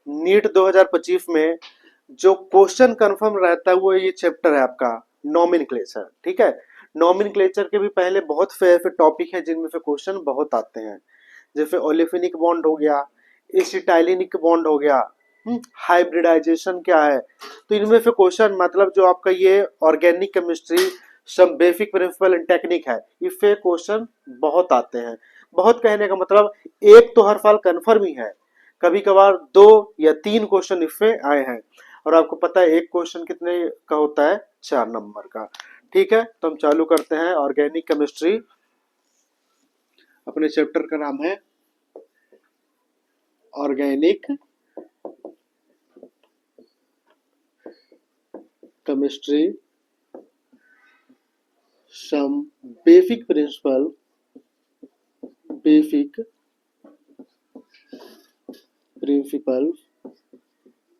NEET 2025 में जो question confirm रहता है वो ये चैप्टर है आपका नॉमेनक्लेचर। ठीक है, नॉमेनक्लेचर के भी पहले बहुत से टॉपिक है जिनमें से क्वेश्चन बहुत आते हैं, जैसे ओलेफिनिक बॉन्ड हो गया, एसिटाइलिनिक बॉन्ड हो गया, हाइब्रिडाइजेशन क्या है। तो इनमें से क्वेश्चन मतलब जो आपका ये organic chemistry some basic principle and technique है, इससे क्वेश्चन बहुत आते हैं। बहुत कहने का मतलब एक तो हर साल कन्फर्म ही है, कभी कभार 2 या 3 क्वेश्चन इससे आए हैं। और आपको पता है एक क्वेश्चन कितने का होता है, 4 नंबर का। ठीक है, तो हम चालू करते हैं ऑर्गेनिक केमिस्ट्री। अपने चैप्टर का नाम है organic chemistry some basic principle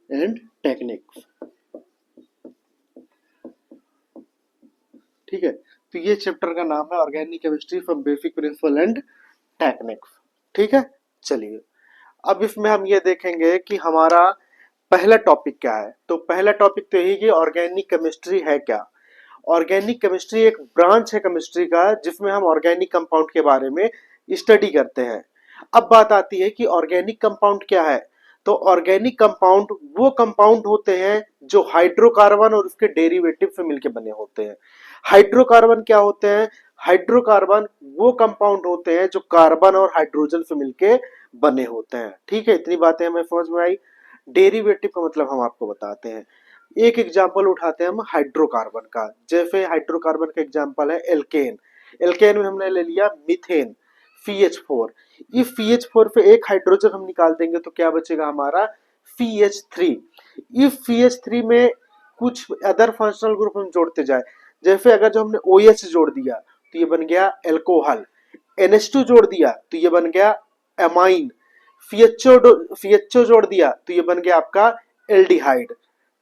and techniques. ठीक है, तो ये चैप्टर का नाम है organic chemistry from basic principle and techniques. ठीक है, चलिए अब इसमें हम ये देखेंगे कि हमारा पहला टॉपिक क्या है। तो पहला टॉपिक तो यही कि ऑर्गेनिक केमिस्ट्री है क्या। ऑर्गेनिक केमिस्ट्री एक ब्रांच है केमिस्ट्री का जिसमें हम ऑर्गेनिक कंपाउंड के बारे में स्टडी करते हैं। अब बात आती है कि ऑर्गेनिक कंपाउंड क्या है। तो ऑर्गेनिक कंपाउंड वो कंपाउंड होते हैं जो हाइड्रोकार्बन और उसके डेरिवेटिव से मिलकर बने होते हैं। हाइड्रोकार्बन क्या होते हैं, हाइड्रोकार्बन वो कंपाउंड होते हैं जो कार्बन और हाइड्रोजन से मिलके बने होते हैं। ठीक है, इतनी बातें हमें समझ में आई। डेरिवेटिव का मतलब हम आपको बताते हैं। एक एग्जाम्पल उठाते हैं हम हाइड्रोकार्बन का, जैसे हाइड्रोकार्बन का एग्जाम्पल है एल्केन। एल्केन में हमने ले लिया मीथेन CH4। इस CH4 पे एक हाइड्रोजन हम निकाल देंगे तो क्या बचेगा हमारा CH3। इस CH3 में कुछ अदर फंक्शनल ग्रुप हम जोड़ते जाए, जैसे अगर जो हमने OH जोड़ दिया तो ये बन गया एल्कोहल, NH2 जोड़ दिया तो ये बन गया एमाइन, CHO जोड़ दिया तो ये बन गया आपका एल्डिहाइड।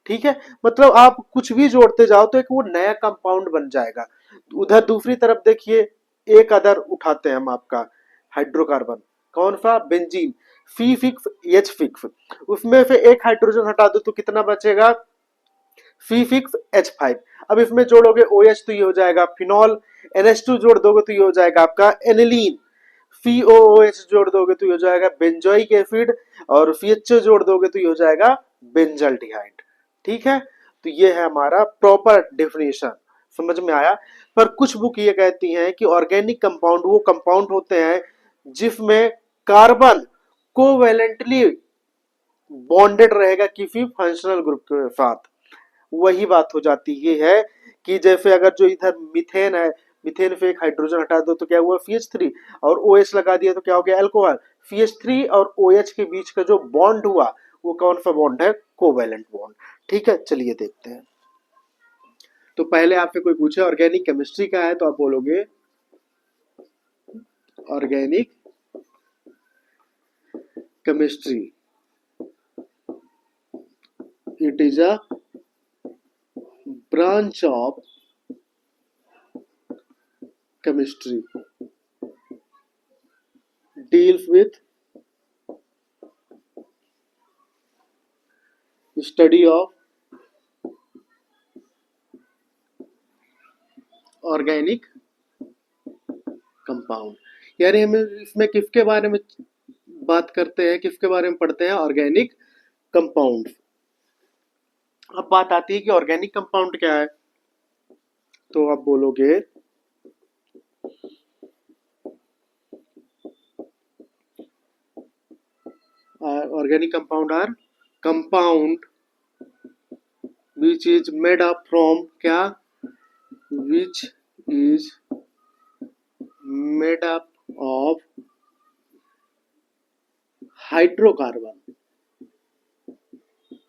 ठीक है, मतलब आप कुछ भी जोड़ते जाओ तो एक वो नया कंपाउंड बन जाएगा। उधर दूसरी तरफ देखिए, एक अदर उठाते हैं हम आपका हाइड्रोकार्बन, कौन सा, बेंजीन, C6H6। उसमें से एक हाइड्रोजन हटा दो तो कितना बचेगा, C6H5। अब इसमें जोड़ोगे OH तो ये हो जाएगा फिनॉल, NH2 जोड़ दोगे तो ये हो जाएगा आपका एनिलीन, COOH जोड़ दोगे तो ये हो जाएगा बेंजोइक एसिड, और CHO जोड़ दोगे तो ये हो जाएगा बेंजल्डिहाइड। ठीक है, तो ये है हमारा प्रॉपर डेफिनेशन। समझ में आया। पर कुछ बुक ये कहती हैं कि ऑर्गेनिक कंपाउंड वो कंपाउंड होते हैं जिसमें कार्बन कोवेलेंटली बॉन्डेड रहेगा किसी फंक्शनल ग्रुप के साथ। वही बात हो जाती ये है कि जैसे अगर जो इधर मीथेन है, मीथेन से एक हाइड्रोजन हटा दो तो क्या हुआ CH3, और OH लगा दिया तो क्या हो गया एल्कोहल। CH3 और OH के बीच का जो बॉन्ड हुआ वो कौन सा बॉन्ड है, कोवेलेंट बॉन्ड। ठीक है, चलिए देखते हैं। तो पहले आपसे कोई पूछे ऑर्गेनिक केमिस्ट्री का है तो आप बोलोगे organic chemistry it is a branch of chemistry deals with study of organic compound। यानी हम इसमें किसके बारे में बात करते हैं, किसके बारे में पढ़ते हैं, ऑर्गेनिक कंपाउंड। अब बात आती है कि ऑर्गेनिक कंपाउंड क्या है। तो आप बोलोगे organic compound are compound which is made up from क्या, which is made up of hydrocarbon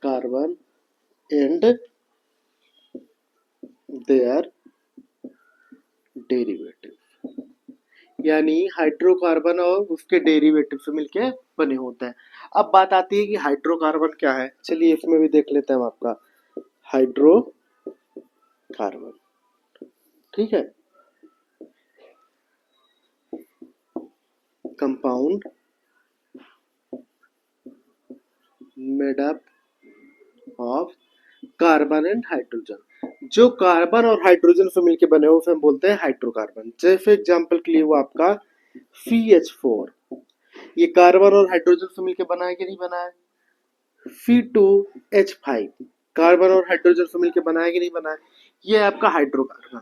carbon and their derivative. यानी हाइड्रोकार्बन और उसके डेरिवेटिव से मिलके बने होते हैं। अब बात आती है कि हाइड्रोकार्बन क्या है। चलिए इसमें भी देख लेते हैं हम आपका हाइड्रोकार्बन। ठीक है, compound made up of carbon and hydrogen. जो कार्बन और हाइड्रोजन से मिलकर बने हो उसे हम बोलते हैं हाइड्रोकार्बन। जैसे एग्जांपल के लिए वो आपका CH4, ये कार्बन और हाइड्रोजन से मिलकर बना है कि नहीं बना है। C2H5, कार्बन और हाइड्रोजन से मिलकर बना है कि नहीं बना है, ये है आपका हाइड्रोकार्बन।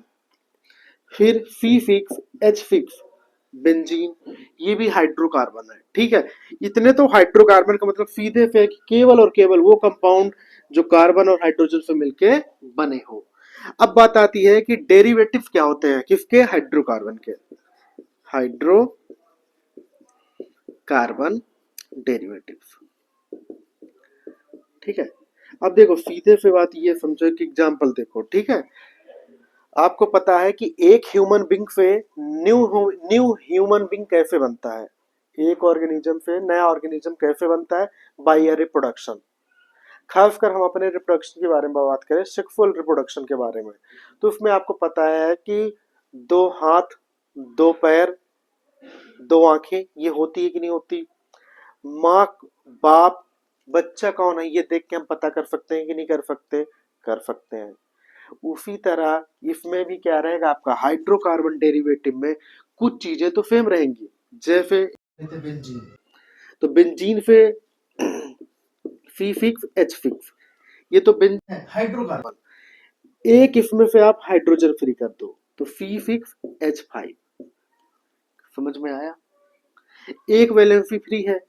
फिर C6H6 बेंजीन, ये भी हाइड्रोकार्बन है। ठीक है, इतने तो हाइड्रोकार्बन का मतलब सीधे से केवल और केवल वो कंपाउंड जो कार्बन और हाइड्रोजन से मिलके बने हो। अब बात आती है कि डेरिवेटिव्स क्या होते हैं किसके, हाइड्रोकार्बन के। हाइड्रोकार्बन डेरिवेटिव्स, ठीक है। अब देखो सीधे से बात ये समझो कि एग्जांपल देखो, ठीक है। आपको पता है कि एक ह्यूमन बींग से न्यू ह्यूमन बींग कैसे बनता है, एक ऑर्गेनिज्म से नया ऑर्गेनिज्म कैसे बनता है, बाय रिप्रोडक्शन। खासकर हम अपने रिप्रोडक्शन के बारे में बात करें, सेक्सुअल रिप्रोडक्शन के बारे में, तो उसमें आपको पता है कि 2 हाथ, 2 पैर, 2 आंखें, ये होती है कि नहीं होती। माँ, बाप, बच्चा कौन है ये देख के हम पता कर सकते हैं कि नहीं कर सकते, कर सकते हैं। उसी तरह इसमें भी क्या रहेगा आपका, हाइड्रोकार्बन डेरिवेटिव में कुछ चीजें तो सेम रहेंगी। जैसे बेंजीन, तो बेंजीन से C6H6, ये तो बेंजीन है हाइड्रोकार्बन। एक इसमें से आप हाइड्रोजन फ्री कर दो तो C6H5, समझ में आया, एक वैलेंसी फ्री है।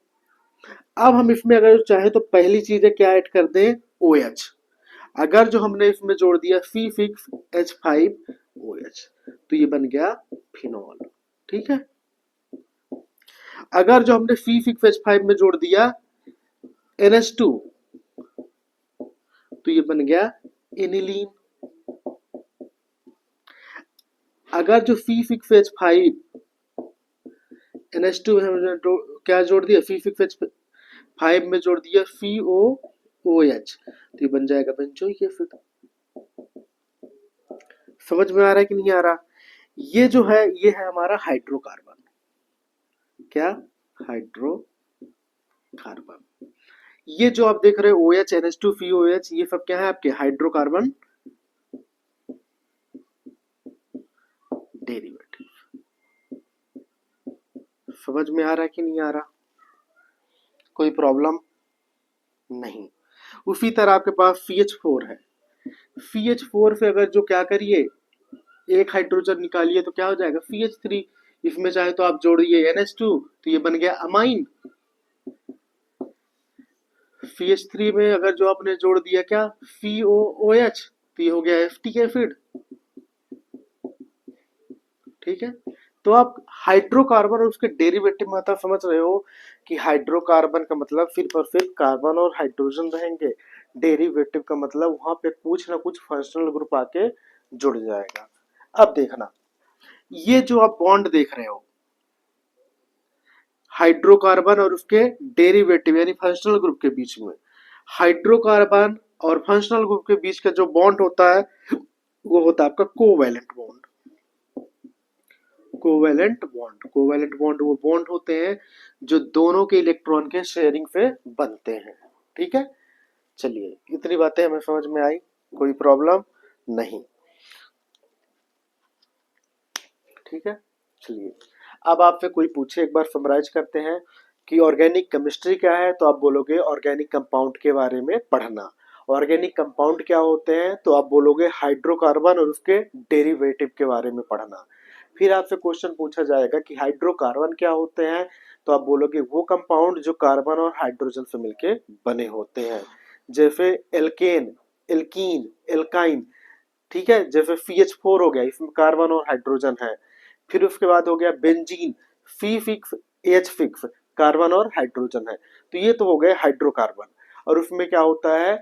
अब हम इसमें अगर चाहे तो पहली चीजें क्या ऐड कर दें, OH। अगर जो हमने इसमें जोड़ दिया C6H5OH तो ये बन गया फिनॉल, ठीक है। अगर जो हमने C6H5 में जोड़ दिया NH2 तो ये बन गया एनिलीन। अगर जो C6H5 NH2 में हमने क्या जोड़ दिया, C6H5 में जोड़ दिया COOH तो ये बन जाएगा बेंजोइक एसिड। समझ में आ रहा है कि नहीं आ रहा। ये जो है ये है हमारा हाइड्रोकार्बन, क्या, हाइड्रोकार्बन। ये जो आप देख रहे हो OH NH2 COOH ये सब क्या है आपके हाइड्रोकार्बन डेरिवेटिव। समझ में आ रहा है कि नहीं आ रहा, कोई प्रॉब्लम नहीं। उसी तरह आपके पास CH4 है, CH4 से अगर जो क्या करिए एक हाइड्रोजन निकालिए तो क्या हो जाएगा CH3। इसमें चाहे तो आप जोड़िए NH2 तो ये बन गया अमाइन। CH3 में अगर जो आपने जोड़ दिया क्या COOH तो ये हो गया एसिटिक एसिड, ठीक है। तो आप हाइड्रोकार्बन और उसके डेरिवेटिव में मतलब समझ रहे हो कि हाइड्रोकार्बन का मतलब सिर्फ और सिर्फ कार्बन और हाइड्रोजन रहेंगे, डेरिवेटिव का मतलब वहां पे कुछ ना कुछ फंक्शनल ग्रुप आके जुड़ जाएगा। अब देखना, ये जो आप बॉन्ड देख रहे हो हाइड्रोकार्बन और उसके डेरिवेटिव यानी फंक्शनल ग्रुप के बीच में, हाइड्रोकार्बन और फंक्शनल ग्रुप के बीच का जो बॉन्ड होता है वो होता है आपका कोवैलेंट बॉन्ड। कोवैलेंट बॉन्ड वो बॉन्ड होते हैं जो दोनों के इलेक्ट्रॉन के शेयरिंग से बनते हैं, ठीक है। चलिए इतनी बातें हमें समझ में आई, कोई प्रॉब्लम नहीं, ठीक है। चलिए अब आपसे कोई पूछे, एक बार समराइज करते हैं कि ऑर्गेनिक केमिस्ट्री क्या है, तो आप बोलोगे ऑर्गेनिक कंपाउंड के बारे में पढ़ना। ऑर्गेनिक कंपाउंड क्या होते हैं तो आप बोलोगे हाइड्रोकार्बन और उसके डेरिवेटिव के बारे में पढ़ना। फिर आपसे क्वेश्चन पूछा जाएगा कि हाइड्रोकार्बन क्या होते हैं तो आप बोलोगे वो कंपाउंड जो कार्बन और हाइड्रोजन से मिलके बने होते हैं, जैसे एल्केन, एल्कीन, एल्काइन, ठीक है। जैसे CH4 हो गया, इसमें कार्बन और हाइड्रोजन है। फिर उसके बाद हो गया बेंजीन, C6H6, कार्बन और हाइड्रोजन है। तो ये तो हो गए हाइड्रोकार्बन, और उसमें क्या होता है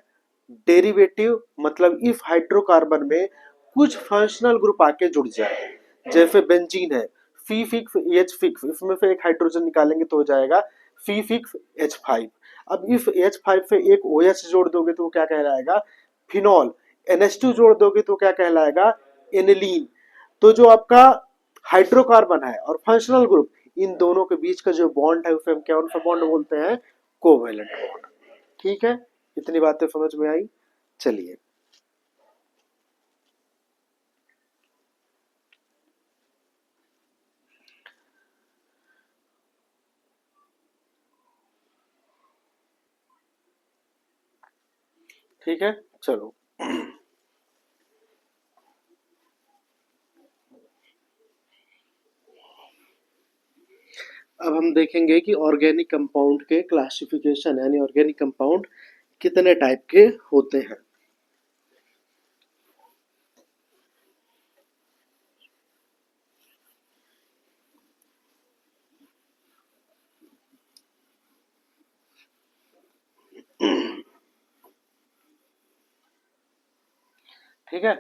डेरिवेटिव, मतलब इस हाइड्रोकार्बन में कुछ फंक्शनल ग्रुप आके जुड़ जाए। जैसे बेंजीन है C6H6, इसमें से एक हाइड्रोजन निकालेंगे तो हो जाएगा C6H5। अब इस H5 से एक OH जोड़ दोगे तो क्या कहलाएगा फिनॉल, NH2 जोड़ दोगे तो क्या कहलाएगा एनिलीन। तो जो आपका हाइड्रोकार्बन है और फंक्शनल ग्रुप, इन दोनों के बीच का जो बॉन्ड है उसे हम कौन सा बॉन्ड बोलते हैं, कोवैलेंट बॉन्ड, ठीक है, इतनी बातें समझ में आई। चलिए, ठीक है, चलो। अब हम देखेंगे कि ऑर्गेनिक कंपाउंड के क्लासिफिकेशन, यानी ऑर्गेनिक कंपाउंड कितने टाइप के होते हैं। ठीक है,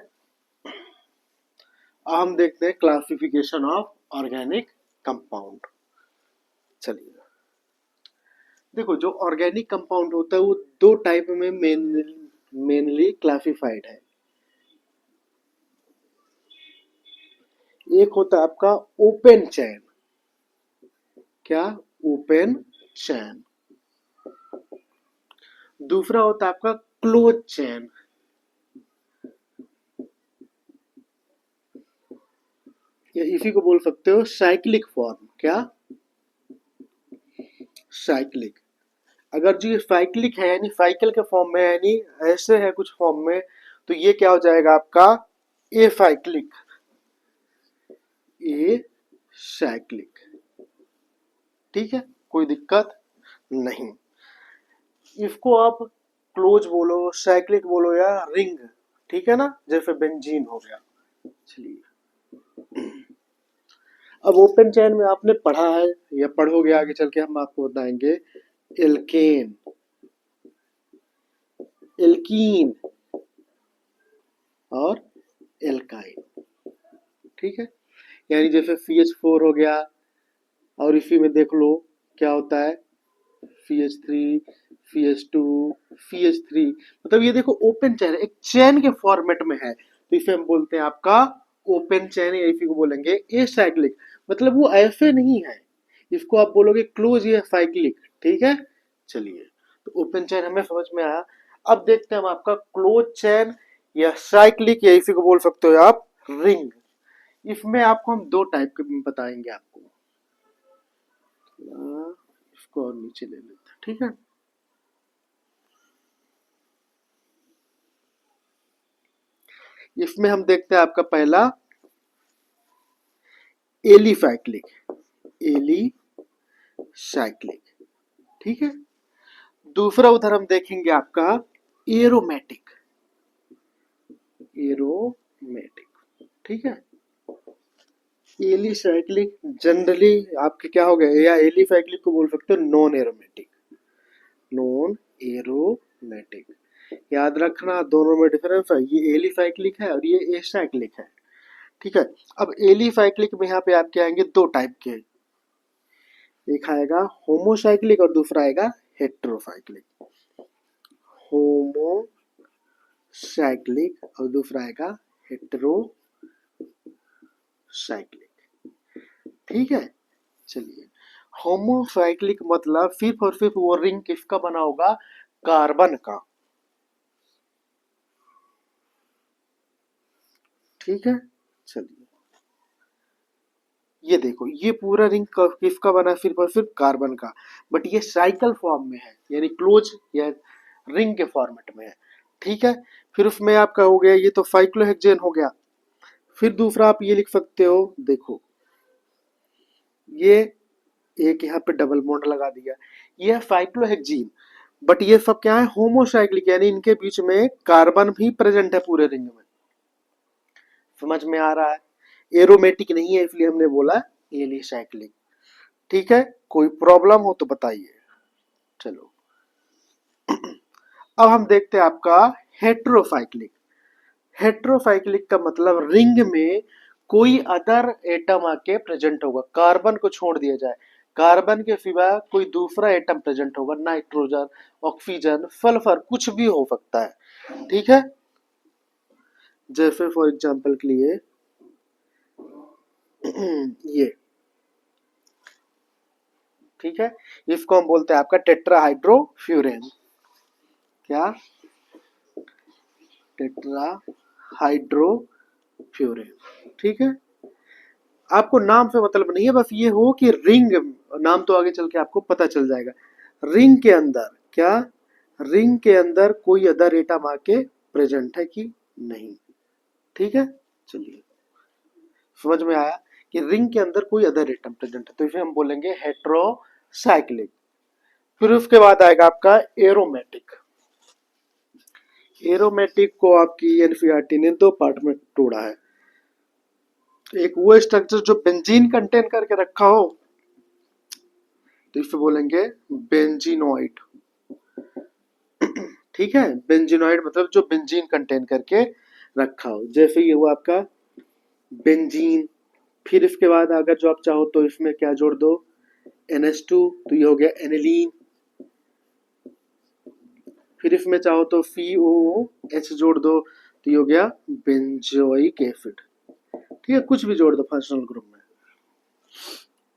अब हम देखते हैं क्लासिफिकेशन ऑफ ऑर्गेनिक कंपाउंड। चलिए, देखो जो ऑर्गेनिक कंपाउंड होता है वो दो टाइप में मेनली क्लासिफाइड है। एक होता है आपका ओपन चैन। क्या? ओपन चैन। दूसरा होता है आपका क्लोज चैन। या इसी को बोल सकते हो साइक्लिक फॉर्म। क्या? साइक्लिक। अगर जो ये साइक्लिक है यानी साइकिल के फॉर्म में है, यानी ऐसे है कुछ फॉर्म में, तो ये क्या हो जाएगा आपका ए साइक्लिक। A cyclic. ठीक है, कोई दिक्कत नहीं। इसको आप क्लोज बोलो, साइक्लिक बोलो या रिंग, ठीक है ना, जैसे बेंजीन हो गया। चलिए, अब ओपन चैन में आपने पढ़ा है या पढ़ोगे आगे चल के, हम आपको बताएंगे एल्केन, एल्कीन और एल्काइन। ठीक है, यानी जैसे CH4 हो गया, और इसी में देख लो क्या होता है CH3, CH2, CH3। मतलब ये देखो ओपन चैन, एक चैन के फॉर्मेट में है, तो इसे हम बोलते हैं आपका ओपन चैन, या इसी को बोलेंगे एसाइक्लिक। मतलब वो ऐसे नहीं है, इसको आप बोलोगे क्लोज या साइक्लिक। ठीक है, चलिए, तो ओपन चैन हमें समझ में आया। अब देखते हैं हम आपका क्लोज चैन या साइक्लिक, या इसी को बोल सकते हो आप रिंग। इसमें आपको हम दो टाइप के बताएंगे आपको। इसको और नीचे ले लेते हैं, ठीक है। इसमें हम देखते हैं आपका पहला एलिसाइक्लिक, एलिसाइक्लिक। ठीक है, दूसरा उधर हम देखेंगे आपका एरोमेटिक, एरोमेटिक। ठीक है, एलिसाइक्लिक जनरली आपके क्या हो गया, या एलिसाइक्लिक को बोल सकते हो नॉन एरोमेटिक, नॉन एरोमेटिक। याद रखना दोनों में डिफरेंस है, ये एलिसाइक्लिक है और ये एसाइक्लिक है। ठीक है, अब एलिसाइक्लिक में यहाँ पे आपके आएंगे दो टाइप के, एक आएगा होमोसाइक्लिक और दूसरा आएगा हेट्रोसाइक्लिक। होमोसाइक्लिक और दूसरा आएगा हेट्रोसाइक्लिक। ठीक है, चलिए, होमोसाइक्लिक मतलब सिर्फ और सिर्फ वो रिंग किसका बना होगा, कार्बन का। ठीक है, चलिए, ये देखो ये पूरा रिंग किसका बना है, सिर्फ और सिर्फ कार्बन का, बट ये साइकिल फॉर्म में है, यानी क्लोज या रिंग के फॉर्मेट में है। ठीक है, फिर उसमें आपका हो गया, ये तो साइक्लोहेक्सेन हो गया। फिर दूसरा आप ये लिख सकते हो, देखो ये एक यहाँ पे डबल बॉन्ड लगा दिया, ये है साइक्लोहेक्सीन, बट ये सब क्या है होमोसाइक्लिक, यानी इनके बीच में कार्बन भी प्रेजेंट है पूरे रिंग में। समझ में आ रहा है, एरोमेटिक नहीं है इसलिए हमने बोला एलिसाइक्लिक। ठीक है, कोई प्रॉब्लम हो तो बताइए। चलो, अब हम देखते हैं आपका हेट्रोसाइक्लिक। हेट्रोसाइक्लिक का मतलब रिंग में कोई अदर एटम आके प्रेजेंट होगा, कार्बन को छोड़ दिया जाए, कार्बन के सिवा कोई दूसरा एटम प्रेजेंट होगा, नाइट्रोजन, ऑक्सीजन, सल्फर, कुछ भी हो सकता है। ठीक है, जैसे फॉर एग्जांपल के लिए ये, ठीक है, इसको हम बोलते हैं आपका टेट्राहाइड्रोफ्यूरेन। क्या, टेट्रा हाइड्रोफ्यूरिन। ठीक है, आपको नाम से मतलब नहीं है, बस ये हो कि रिंग, नाम तो आगे चल के आपको पता चल जाएगा। रिंग के अंदर क्या, रिंग के अंदर कोई अदर एटम आके प्रेजेंट है कि नहीं। ठीक है, चलिए समझ में आया कि रिंग के अंदर कोई अदर एटम प्रेजेंट है, तो इसे हम बोलेंगे हेट्रोसाइक्लिक। फिर उसके बाद आएगा आपका एरोमेटिक। एरोमेटिक को आपकी एनसीईआरटी ने दो पार्ट में तोड़ा है। एक वो स्ट्रक्चर जो बेंजीन कंटेन करके रखा हो, तो इसे बोलेंगे बेंजीनोइड। ठीक है, बेंजीनोइड मतलब जो बेंजीन कंटेन करके रखा हो, जैसे ये हुआ आपका बेंजीन। फिर इसके बाद अगर जो आप चाहो तो इसमें क्या जोड़ दो, NH2, तो ये हो गया एनिलीन। फिर इसमें चाहो तो COOH जोड़ दो, तो ये हो गया बेंजोइक एसिड। ठीक है, कुछ भी जोड़ दो फंक्शनल ग्रुप में।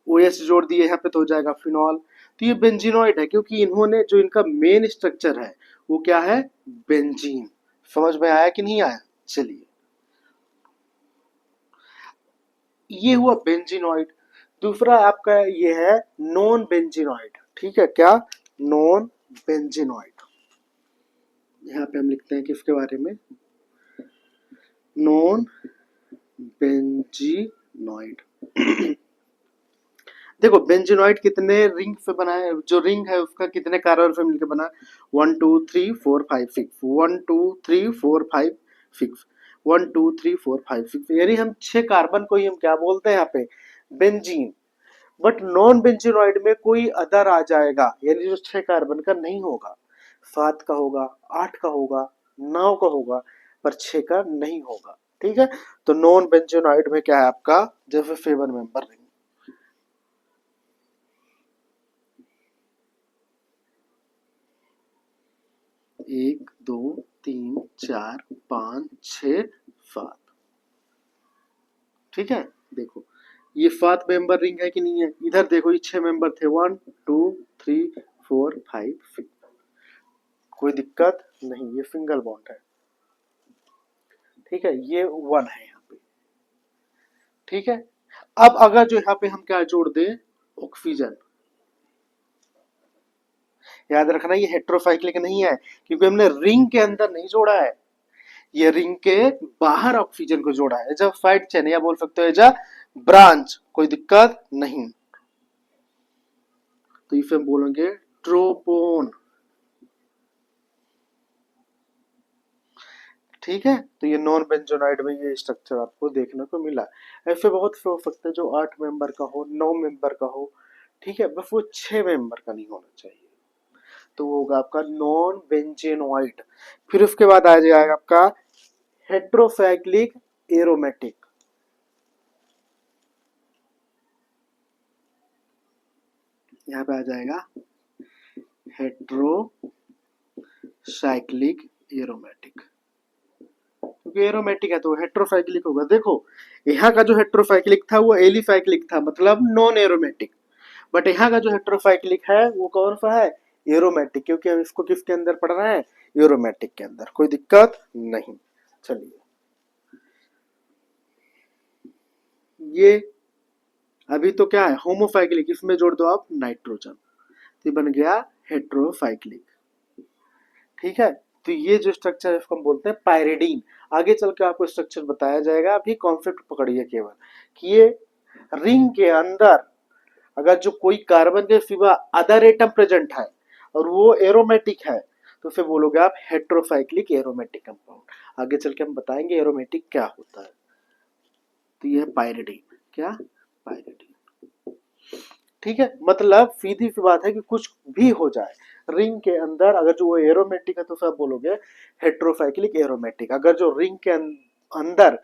OH जोड़ दिए यहाँ पे तो हो जाएगा फिनॉल। तो ये बेंजीनोइड है क्योंकि इन्होंने जो इनका मेन स्ट्रक्चर है वो क्या है, बेंजीन। समझ में आया कि नहीं आया, चलिए ये हुआ बेंजीनोइड। दूसरा आपका ये है नॉन बेंजीनोइड। ठीक है, क्या, नॉन बेंजीनोइड। यहाँ पे हम लिखते हैं किसके बारे में, नॉन बेंजीनोइड। देखो बेंजीनोइड कितने रिंग से बना है, जो रिंग है उसका कितने कार्बन से मिलकर बना, 1 2 3 4 5 6, 1 2 3 4 5 6, 1 2 3 4 5 6, यानी हम 6 कार्बन को ही हम क्या बोलते हैं यहाँ पे, बेंजीन। बट नॉन बेंजीनोइड में कोई अदर आ जाएगा, यानी जो 6 कार्बन का नहीं होगा, 7 का होगा, 8 का होगा, 9 का होगा, पर 6 का नहीं होगा। ठीक है, तो नॉन बेंजीनोइड में क्या है आपका, जैसे 7 मेंबर रिंग। 1 2 3 4 5 6 7। ठीक है, देखो ये 7 मेंबर रिंग है कि नहीं है, इधर देखो ये 6 मेंबर थे, 1 2 3 4 5 6, कोई दिक्कत नहीं, ये सिंगल बॉन्ड है। ठीक है, ये 1 है यहाँ पे। ठीक है, अब अगर जो यहाँ पे हम क्या जोड़ दें, ऑक्सीजन, याद रखना ये हेट्रोसाइक्लिक नहीं है क्योंकि हमने रिंग के अंदर नहीं जोड़ा है, ये रिंग के बाहर ऑक्सीजन को जोड़ा है, जब साइड चेन या बोल सकते हो एज ब्रांच, कोई दिक्कत नहीं। तो इसे हम बोलेंगे ट्रोपोन। ठीक है, तो ये नॉन बेंजोनाइड में ये स्ट्रक्चर आपको देखने को मिला। ऐसे बहुत से हो सकते हैं जो 8 मेंबर का हो, 9 मेंबर का हो। ठीक है, बस वो 6 मेंबर का नहीं होना चाहिए, तो वो होगा आपका नॉन बेंजेनोइड। फिर उसके बाद आ जाएगा आपका हेट्रोसाइक्लिक एरोमेटिक। यहाँ पे आ जाएगा हेट्रोसाइक्लिक एरोमेटिक, क्योंकि एरोमेटिक है तो हेट्रोसाइक्लिक होगा। देखो यहाँ का जो हेट्रोसाइक्लिक था वो एलिसाइक्लिक था, मतलब नॉन एरोमेटिक। बट यहाँ का जो हेट्रोसाइक्लिक है वो कौन सा है, एरोमेटिक, क्योंकि हम इसको किसके अंदर पढ़ रहे हैं, एरोमेटिक के अंदर, कोई दिक्कत नहीं। चलिए ये अभी तो क्या है, होमोसाइक्लिक, इसमें जोड़ दो आप नाइट्रोजन, तो बन गया हेट्रोसाइक्लिक। ठीक है, तो ये जो स्ट्रक्चर है इसको हम बोलते हैं पायरिडीन। आगे चल के आपको स्ट्रक्चर बताया जाएगा, अभी कॉन्सेप्ट पकड़िए केवल कि ये रिंग के अंदर अगर जो कोई कार्बन के सिवा अदर एटम प्रेजेंट है और वो एरोमेटिक है, तो उसे बोलोगे आप हेट्रोसाइक्लिक एरोमेटिक कंपाउंड। आगे चल के हम बताएंगे एरोमेटिक क्या होता है। तो ये है पायरिडीन, क्या, पायरिडीन। ठीक है, मतलब सीधी सी बात है कि कुछ भी हो जाए रिंग के अंदर, अगर जो वो एरोमेटिक है तो सब बोलोगे हेट्रोसाइक्लिक एरोमेटिक। अगर जो रिंग के अंदर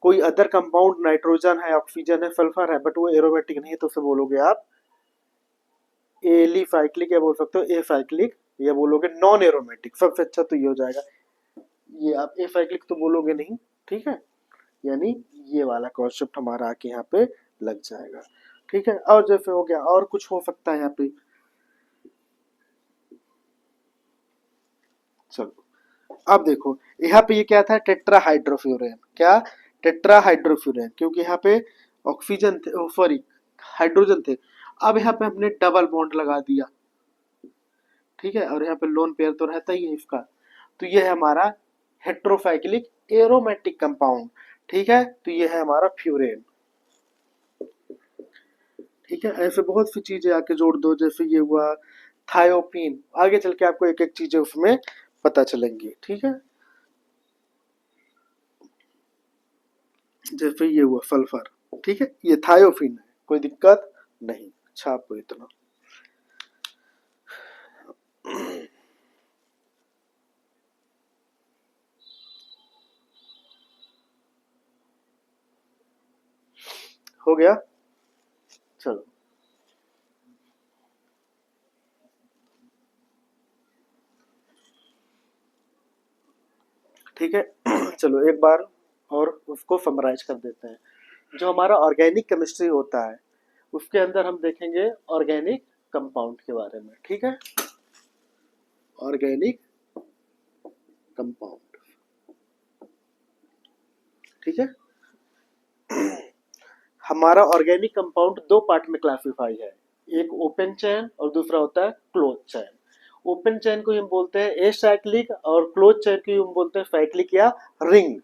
कोई अदर कंपाउंड, नाइट्रोजन है, ऑक्सीजन है, सल्फर है, बट वो एरोमेटिक नहीं है, तो उसे बोलोगे आप एलिसाइक्लिक, या बोल सकते हो एसाइक्लिक, या बोलोगे नॉन एरोमेटिक। सबसे अच्छा तो ये हो जाएगा, ये आप एसाइक्लिक तो बोलोगे नहीं। ठीक है, यानी ये वाला कॉन्सेप्ट हमारा आके यहाँ पे लग जाएगा। ठीक है, और जैसे हो गया, और कुछ हो सकता है यहाँ पे, चलो अब देखो, यहाँ पे ये क्या था, टेट्राहाइड्रोफ्यूरेन। क्या? टेट्राहाइड्रोफ्यूरेन, क्योंकि यहाँ पे ऑक्सीजन थे, सॉरी हाइड्रोजन थे। अब यहाँ पे हमने डबल बॉन्ड लगा दिया, ठीक है, और यहाँ पे लोन पेयर तो रहता ही है इसका। तो ये है हमारा हेट्रोसाइक्लिक एरोमेटिक कंपाउंड, ठीक है। तो ये है हमारा फ्यूरेन, ठीक है। ऐसे बहुत सी चीजें आके जोड़ दो, जैसे ये हुआ थायोपीन। आगे चल के आपको एक एक चीजें उसमें पता चलेंगी, ठीक है। जैसे ये हुआ सल्फर, ठीक है, ये थायोपीन है, कोई दिक्कत नहीं। अच्छा, आपको इतना हो गया। चलो ठीक है। चलो एक बार और उसको समराइज कर देते हैं। जो हमारा ऑर्गेनिक केमिस्ट्री होता है, उसके अंदर हम देखेंगे ऑर्गेनिक कंपाउंड के बारे में, ठीक है। ऑर्गेनिक कंपाउंड, ठीक है। हमारा ऑर्गेनिक कंपाउंड दो पार्ट में क्लासिफाई है, एक ओपन चेन और दूसरा होता है क्लोज चेन। ओपन चेन को हम बोलते हैं एसाइक्लिक और क्लोज चेन को हम बोलते हैं साइक्लिक या रिंग।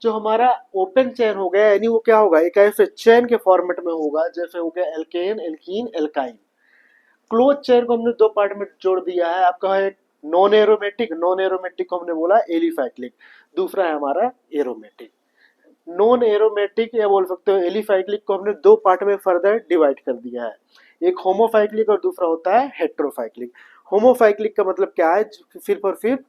जो हमारा ओपन चेन हो गया, यानी वो क्या होगा, एक ऐसे चेन के फॉर्मेट में होगा जैसे हो गया alkane, alkene, alkyne. Close chain को हमने दो पार्ट में जोड़ दिया है, आपका है नॉन एरोमेटिक। नॉन एरोमेटिक को हमने बोला एलिसाइक्लिक, दूसरा है हमारा एरोमेटिक। नॉन एरोमेटिक या बोल सकते हो एलिसाइक्लिक को हमने दो पार्ट में फर्दर डिवाइड कर दिया है, एक होमोसाइक्लिक और दूसरा होता है हेट्रोसाइक्लिक। होमोसाइक्लिक का मतलब क्या है, सिर्फ और सिर्फ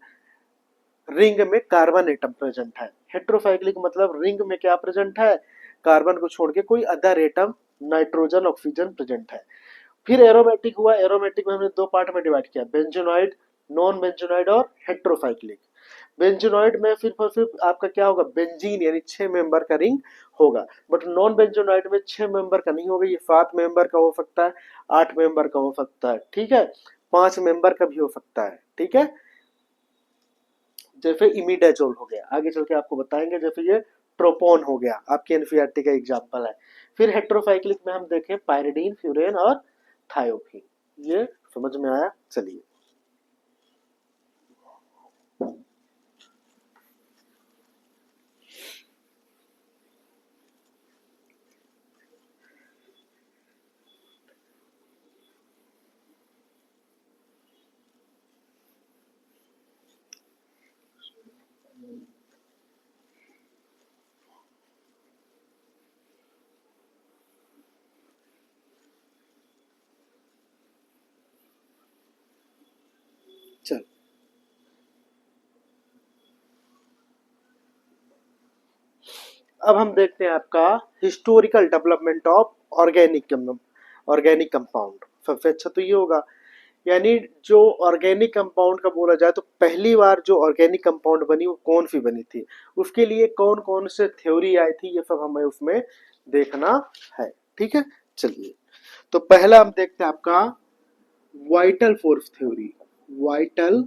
रिंग में कार्बन एटम प्रेजेंट है। हेट्रोसाइक्लिक मतलब रिंग में क्या प्रेजेंट है, कार्बन को छोड़ के कोई other atom, nitrogen, oxygen present है। फिर एरोमेटिक हुआ, एरोमेटिक में हमने दो पार्ट में डिवाइड किया, बेंजोनॉइड, नॉन बेंजोनॉइड और हेट्रोसाइक्लिक। बेंजोनॉइड में सिर्फ और सिर्फ आपका क्या होगा, बेंजीन, यानी 6 मेंबर का रिंग होगा। बट नॉन बेंजोनॉइड में 6 मेंबर का नहीं होगा, ये 7 मेंबर का हो सकता है, 8 मेंबर का हो सकता है, ठीक है, 5 मेंबर का भी हो सकता है, ठीक है। जैसे इमिडाजोल हो गया, आगे चल के आपको बताएंगे। जैसे ये ट्रोपोन हो गया, आपके एनसीईआरटी का एग्जाम्पल है। फिर हेट्रोसाइक्लिक में हम देखें पायरिडीन, फ्यूरेन और थायोपीन। ये समझ में आया? चलिए चल, अब हम देखते हैं आपका historical development of organic compound. सबसे अच्छा तो ये होगा, यानी जो ऑर्गेनिक कंपाउंड का बोला जाए तो पहली बार जो ऑर्गेनिक कंपाउंड बनी वो कौन सी बनी थी, उसके लिए कौन कौन से थ्योरी आई थी, ये सब हमें उसमें देखना है, ठीक है। चलिए, तो पहला हम देखते हैं आपका vital force theory. Vital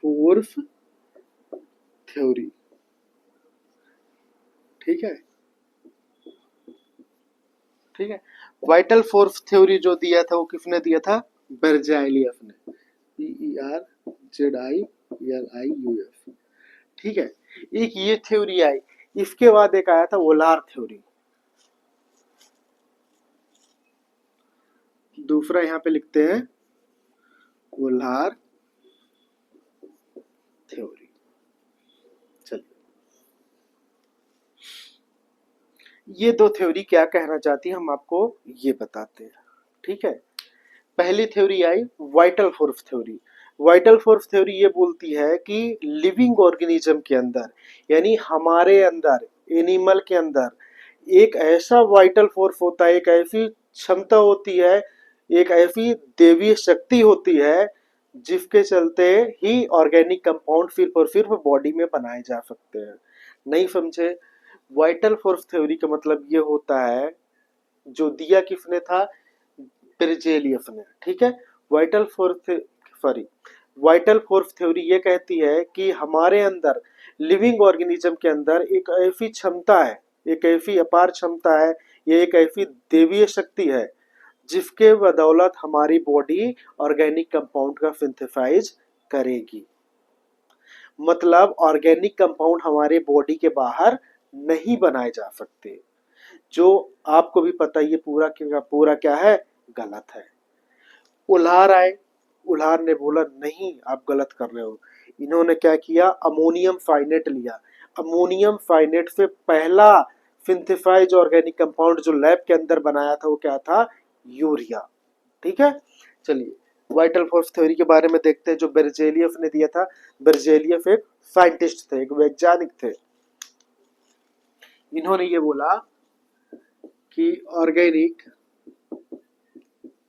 force theory, ठीक है, ठीक है। वाइटल फोर्स थ्योरी जो दिया था वो किसने दिया था, बेरजाइलियस ने, Berzelius, ठीक है। एक ये थ्योरी आई, इसके बाद एक आया था वोलार थ्योरी। दूसरा यहाँ पे लिखते हैं वोलार थ्योरी। चलिए, ये दो थ्योरी क्या कहना चाहती है हम आपको ये बताते हैं, ठीक है। पहली theory I vital force theory. Vital force theory ये बोलती है कि लिविंग ऑर्गेनिज्म के अंदर, यानी हमारे अंदर, एनिमल के अंदर एक ऐसा वाइटल फोर्स होता है, एक ऐसी क्षमता होती है, एक ऐसी देवीय शक्ति होती है जिसके चलते ही ऑर्गेनिक कंपाउंड सिर्फ और सिर्फ बॉडी में बनाए जा सकते हैं। नहीं समझे? वाइटल फोर्स थ्योरी का मतलब ये होता है, जो दिया किसने था, बेरजेलियस ने, ठीक है। Vital force, sorry, vital force theory ये कहती है कि हमारे अंदर, लिविंग ऑर्गेनिज्म के अंदर एक ऐसी क्षमता है, एक ऐसी अपार क्षमता है, ये एक ऐसी देवीय शक्ति है जिसके बदौलत हमारी बॉडी ऑर्गेनिक कंपाउंड का सिंथेसाइज करेगी। मतलब ऑर्गेनिक कंपाउंड हमारे बॉडी के बाहर नहीं बनाए जा सकते, जो आपको भी पता है ये पूरा क्या है, गलत है। उल्हार आए, उल्हार ने बोला नहीं आप गलत कर रहे हो। इन्होंने क्या किया, अमोनियम साइनेट लिया। अमोनियम साइनेट से पहला सिंथेसाइज ऑर्गेनिक कंपाउंड जो लैब के अंदर बनाया था वो क्या था, यूरिया। ठीक है, चलिए वाइटल फोर्स थ्योरी के बारे में देखते हैं जो बेरजेलियफ ने दिया था। बेरजेलियफ एक साइंटिस्ट थे, एक वैज्ञानिक थे। इन्होंने ये बोला कि organic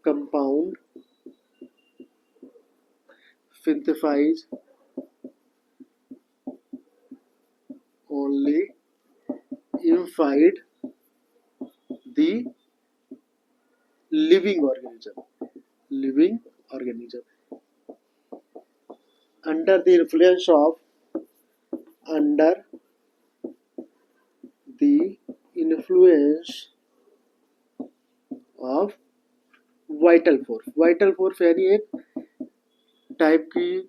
compound synthesize only inside the living organism under the influence of vital force यानी एक टाइप की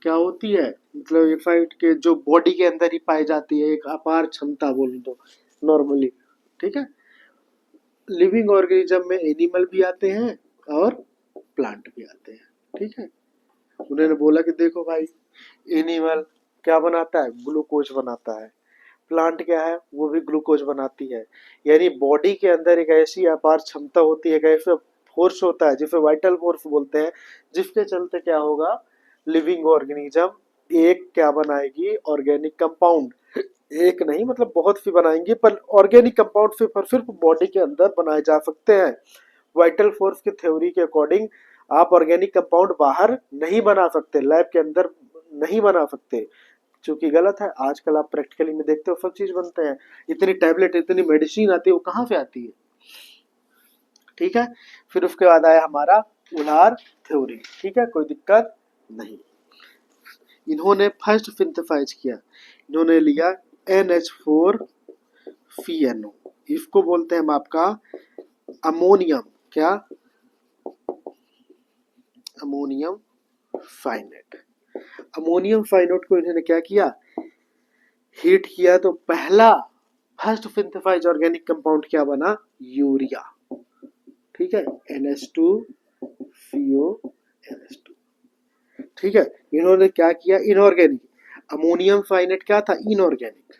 क्या होती है, मतलब एक फाइट के जो बॉडी के अंदर ही पाई जाती है, एक अपार क्षमता बोलूं तो नॉर्मली। ठीक है, लिविंग ऑर्गेनिज्म में एनिमल भी आते हैं और प्लांट भी आते हैं। ठीक है, उन्होंने बोला कि देखो भाई, एनिमल क्या बनाता है, ग्लूकोज बनाता है। प्लांट क्या है, वो भी ग्लूकोज बनाती है। यानी बॉडी के अंदर एक ऐसी अपार क्षमता होती है, एक ऐसा फोर्स होता है जिसे वाइटल फोर्स बोलते हैं, जिसके चलते क्या होगा, लिविंग ऑर्गेनिज्म एक क्या बनाएगी, ऑर्गेनिक कंपाउंड। एक नहीं मतलब बहुत सी बनाएंगे, पर ऑर्गेनिक कंपाउंड सिर्फ बॉडी के अंदर बनाए जा सकते हैं। वाइटल फोर्स की थ्योरी के अकॉर्डिंग आप ऑर्गेनिक कंपाउंड बाहर नहीं बना सकते, लैब के अंदर नहीं बना सकते, चूंकि गलत है। आजकल आप प्रैक्टिकली में देखते हो सब चीज बनते हैं, इतनी टैबलेट इतनी मेडिसिन आती है, वो कहाँ से आती है। ठीक है, फिर उसके बाद आया हमारा उल्हार थ्योरी। ठीक है, कोई दिक्कत नहीं। इन्होंने फर्स्ट सिंथेसाइज किया, इन्होंने लिया NH4CnO, इसको बोलते हैं हम आपका अमोनियम, क्या, अमोनियम साइनेट। अमोनियम साइनेट को इन्होंने क्या किया, हीट किया, तो पहला फर्स्ट सिंथेसाइज ऑर्गेनिक कंपाउंड क्या बना, यूरिया। ठीक है, NH2CO NH2। ठीक है, इन्होंने क्या किया, इनऑर्गेनिक, अमोनियम साइनेट क्या था, इनऑर्गेनिक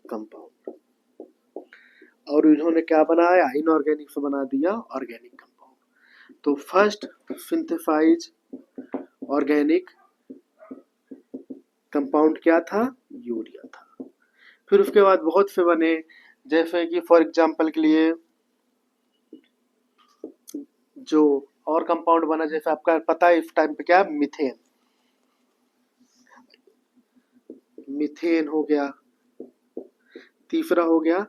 कंपाउंड, और इन्होंने क्या बनाया, इनऑर्गेनिक से बना दिया ऑर्गेनिक कंपाउंड। तो फर्स्ट सिंथेसाइज ऑर्गेनिक कंपाउंड क्या था, यूरिया था। फिर उसके बाद बहुत से बने, जैसे कि फॉर एग्जांपल के लिए जो और कंपाउंड बना, जैसे आपका पता है इस टाइम पे क्या, मीथेन, मीथेन हो गया। तीसरा हो गया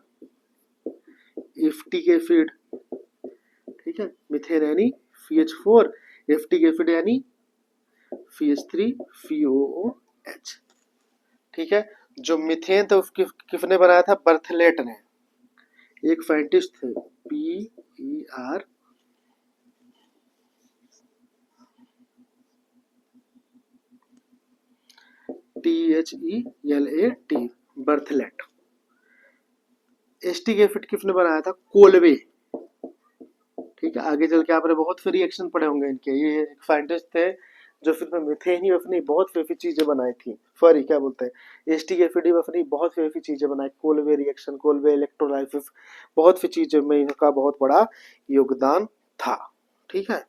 एसिटिक एसिड। ठीक है, मीथेन यानी CH4, एसिटिक एसिड यानी CH3COOH। ठीक है, जो मीथेन था उसकी किसने बनाया था, बर्थलेट ने, एक साइंटिस्ट थे, PER THELAT, बर्थलेट। एसिटिक एसिड किसने बनाया था, कोलवे। ठीक है, आगे चल के आपने बहुत से रिएक्शन पढ़े होंगे इनके। ये एक साइंटिस्ट थे जो फिर मीथेन ही अपनी बहुत सी चीजें बनाई थी, सॉरी क्या बोलते हैं, एसिटिक एसिड ही अपनी बहुत सी चीजें बनाई, कोलवे रिएक्शन, कोलवे इलेक्ट्रोलाइसिस, बहुत सी चीजों में इनका बहुत बड़ा योगदान था। ठीक है,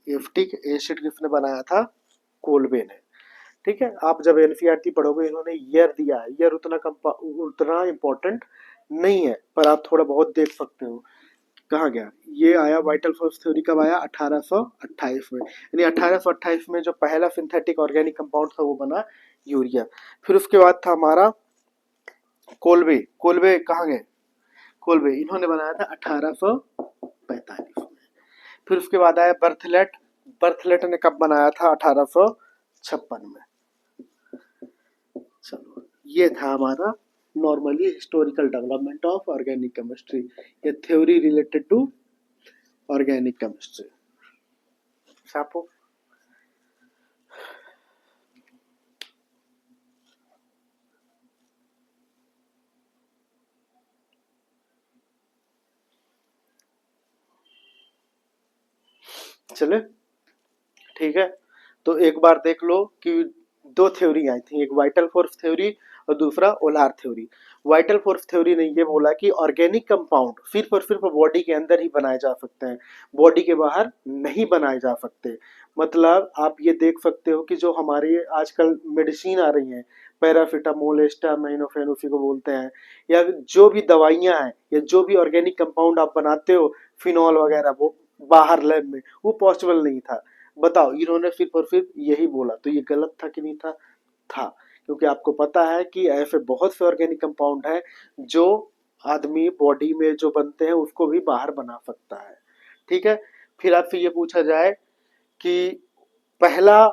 एसिटिक एसिड किसने बनाया था, कोलवे ने। ठीक है, आप जब एनसीईआरटी पढ़ोगे इन्होंने ईयर दिया है, ईयर उतना इम्पोर्टेंट नहीं है, पर आप थोड़ा बहुत देख सकते हो। कहाँ गया, ये आया वाइटल फोर्स थ्योरी कब आया, 1828 में। यानी 1828 में जो पहला सिंथेटिक ऑर्गेनिक कंपाउंड था वो बना यूरिया। फिर उसके बाद था हमारा कोलवे। कोलवे कहाँ गए, कोलवे इन्होंने बनाया था 1845 में। फिर उसके बाद आया बर्थलेट। बर्थलेट ने कब बनाया था? 1856 में। चलो, ये था हमारा normally historical development of organic chemistry, ये theory related to organic chemistry. छापो। चले, ठीक है। तो एक बार देख लो कि दो थ्योरी आई थी, एक वाइटल फोर्स थ्योरी और दूसरा ओलार थ्योरी। वाइटल फोर्स थ्योरी ने ये बोला कि ऑर्गेनिक कंपाउंड सिर्फ और सिर्फ बॉडी के अंदर ही बनाए जा सकते हैं, बॉडी के बाहर नहीं बनाए जा सकते। मतलब आप ये देख सकते हो कि जो हमारे आजकल मेडिसिन आ रही हैं, पैरासिटामोल, एस्टामिनोफेन उसी को बोलते हैं, या जो भी दवाइयाँ हैं या जो भी ऑर्गेनिक कंपाउंड आप बनाते हो, फिनॉल वगैरह, वो बाहर लैब में वो पॉसिबल नहीं था। बताओ, इन्होंने सिर्फ और सिर्फ यही बोला, तो ये गलत था कि नहीं था? था। क्योंकि आपको पता है कि ऐसे बहुत से ऑर्गेनिक कंपाउंड हैं जो आदमी बॉडी में जो बनते हैं उसको भी बाहर बना सकता है। ठीक है। फिर आपसे ये पूछा जाए कि पहला,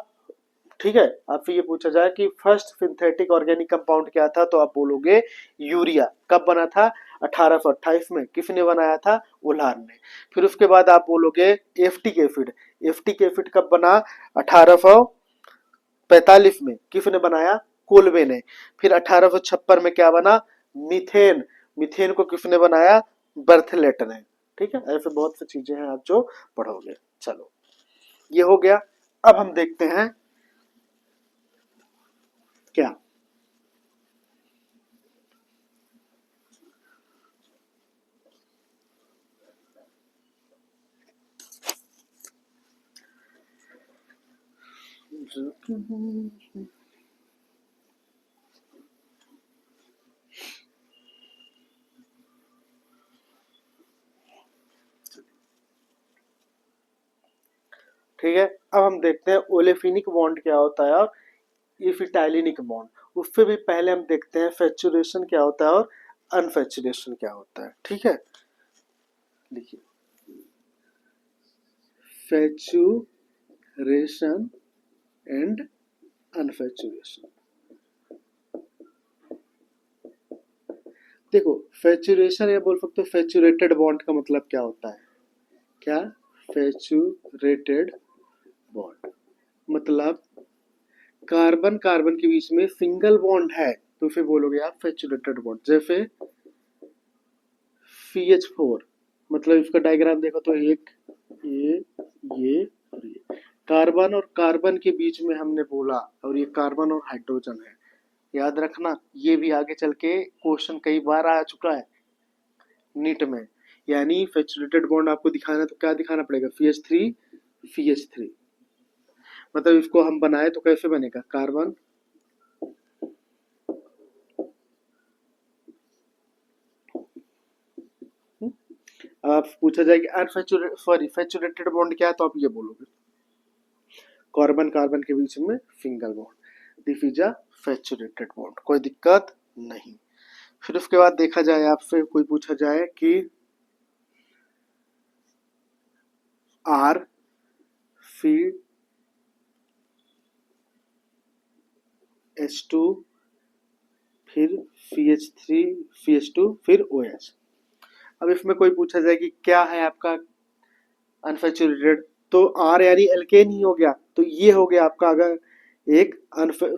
ठीक है, आपसे ये पूछा जाए कि फर्स्ट सिंथेटिक ऑर्गेनिक कंपाउंड क्या था, तो आप बोलोगे यूरिया। कब बना था? 1828 में। किसने बनाया था? उल्हार ने। फिर उसके बाद आप बोलोगे एफ्टिक एसिड। एफ्टिक एसिड कब बना? 1845 में। किसने बनाया? कोलबे ने। फिर 1856 में क्या बना? मीथेन। मीथेन को किसने बनाया? बर्थलेट ने। ठीक है, ऐसे बहुत सी चीजें हैं आप जो पढ़ोगे। चलो, ये हो गया। अब हम देखते हैं क्या, ठीक है। अब हम देखते हैं ओलेफिनिक बॉन्ड क्या होता है और इफिटाइलिनिक बॉन्ड। उससे भी पहले हम देखते हैं सैचुरेशन क्या होता है और अनसैचुरेशन क्या होता है। ठीक है, देखिए, सैचुरेशन एंड अनसैचुरेशन। देखो, सैचुरेशन या बोल सकते हो सैचुरेटेड बॉन्ड का मतलब क्या होता है? क्या? सैचुरेटेड बॉन्ड मतलब कार्बन कार्बन के बीच में सिंगल बॉन्ड है तो फिर बोलोगे आप सैचुरेटेड बॉन्ड। जैसे CH4, मतलब इसका डायग्राम देखो तो एक, ये और ये कार्बन और कार्बन के बीच में हमने बोला, और ये कार्बन और हाइड्रोजन है। याद रखना, ये भी आगे चल के क्वेश्चन कई बार आ चुका है नीट में। यानी सैचुरेटेड बॉन्ड आपको दिखाना है तो क्या दिखाना पड़ेगा? CH3 CH3। मतलब इसको हम बनाए तो कैसे बनेगा? कार्बन, आप पूछा जाए कि अनसैचुरेटेड, सॉरी, सैचुरेटेड बॉन्ड क्या है, तो आप ये बोलोगे कार्बन कार्बन के बीच में single bond, this is a saturated bond. कोई दिक्कत नहीं। फिर उसके बाद देखा जाए, आपसे कोई पूछा जाए कि R C H2 फिर CH3 CH2 फिर OH। अब इसमें कोई पूछा जाए कि क्या है आपका अनसैचुरेटेड, तो आर यानी एल्केन ही हो गया, तो ये हो गया आपका अगर एक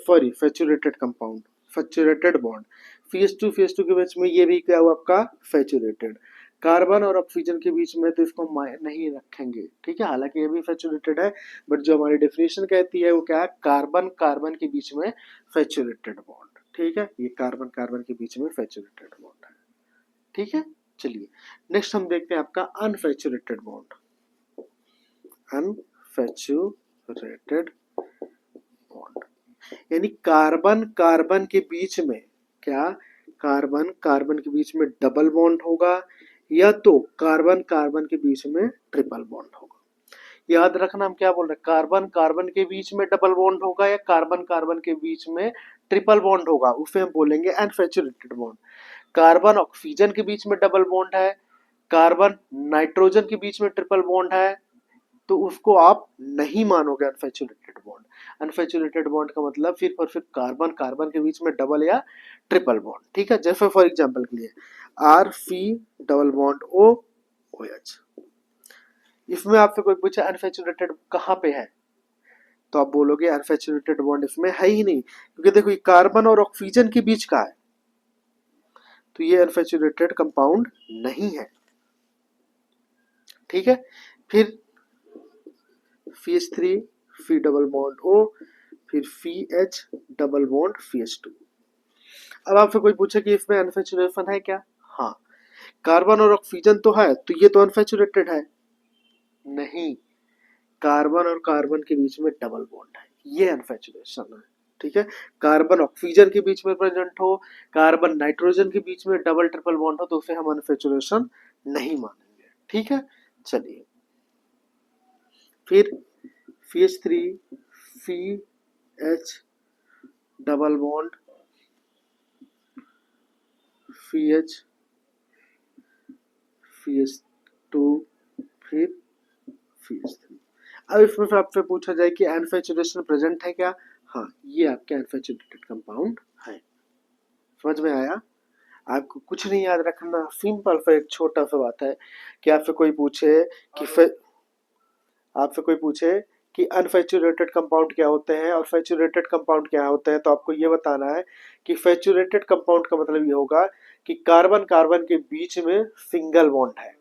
sorry saturated compound, saturated bond. CH2 के बीच में ये भी क्या हुआ आपका? सैचुरेटेड। कार्बन और ऑक्सीजन के बीच में तो इसको नहीं रखेंगे, ठीक है, हालांकि ये भी सैचुरेटेड है, बट जो हमारी डेफिनेशन कहती है वो क्या है? कार्बन कार्बन के बीच में सैचुरेटेड बॉन्ड। ठीक है, ये कार्बन कार्बन के बीच में सैचुरेटेड बॉन्ड है। ठीक है, चलिए नेक्स्ट हम देखते हैं आपका अनसैचुरेटेड बॉन्ड। अनसैचुरेटेड बॉन्ड यानी कार्बन कार्बन के बीच में क्या? कार्बन कार्बन के बीच में डबल बॉन्ड होगा या तो कार्बन कार्बन के बीच में ट्रिपल बॉन्ड होगा। याद रखना, हम क्या बोल रहे हैं? कार्बन कार्बन के बीच में डबल बॉन्ड होगा या कार्बन कार्बन के बीच में ट्रिपल बॉन्ड होगा, उसे हम बोलेंगे अनसैचुरेटेड बॉन्ड। कार्बन ऑक्सीजन के बीच में डबल बॉन्ड है, कार्बन नाइट्रोजन के बीच में ट्रिपल बॉन्ड है, तो उसको आप नहीं मानोगे अनसैचुरेटेड बॉन्ड। अनसैचुरेटेड बॉन्ड का मतलब फिर और फिर कार्बन कार्बन के बीच में डबल या ट्रिपल बॉन्ड, ठीक है। जैसे फॉर एग्जांपल के लिए R C double bond O O H. इसमें आपसे कोई पूछे अनसैचुरेटेड कहाँ पे है, तो आप बोलोगे अनसैचुरेटेड बॉन्ड इसमें है ही नहीं, क्योंकि देखो ये कार्बन और ऑक्सीजन के बीच का है, तो ये अनसैचुरेटेड कंपाउंड नहीं है, ठीक है। फिर CH3 फी डबल बॉन्ड O, फिर CH डबल बॉन्ड CH2। अब आपसे कोई पूछे कि इसमें अनसैचुरेशन है क्या, हाँ कार्बन और ऑक्सीजन तो है, तो ये तो अनसैचुरेटेड है नहीं, कार्बन और कार्बन के बीच में डबल बॉन्ड है, ये अनसैचुरेशन है, ठीक है। कार्बन ऑक्सीजन के बीच में प्रेजेंट हो, कार्बन नाइट्रोजन के बीच में डबल ट्रिपल बॉन्ड हो, तो उसे हम अनसैचुरेशन नहीं मानेंगे, ठीक है। चलिए फिर CH3 CH double bond CH CH2 फिर CH3। अब इसमें से आपसे पूछा जाए कि अनसैचुरेशन प्रेजेंट है क्या, हाँ ये आपके अनसैचुरेटेड कंपाउंड है। समझ में आया, आपको कुछ नहीं याद रखना, सिंपल सा एक छोटा सा बात है कि आपसे कोई पूछे कि आपसे कोई पूछे कि अनसैचुरेटेड कंपाउंड क्या होते हैं और सैचुरेटेड कंपाउंड क्या होते हैं, तो आपको ये बताना है कि सैचुरेटेड कंपाउंड का मतलब ये होगा कि कार्बन कार्बन के बीच में सिंगल बॉन्ड है,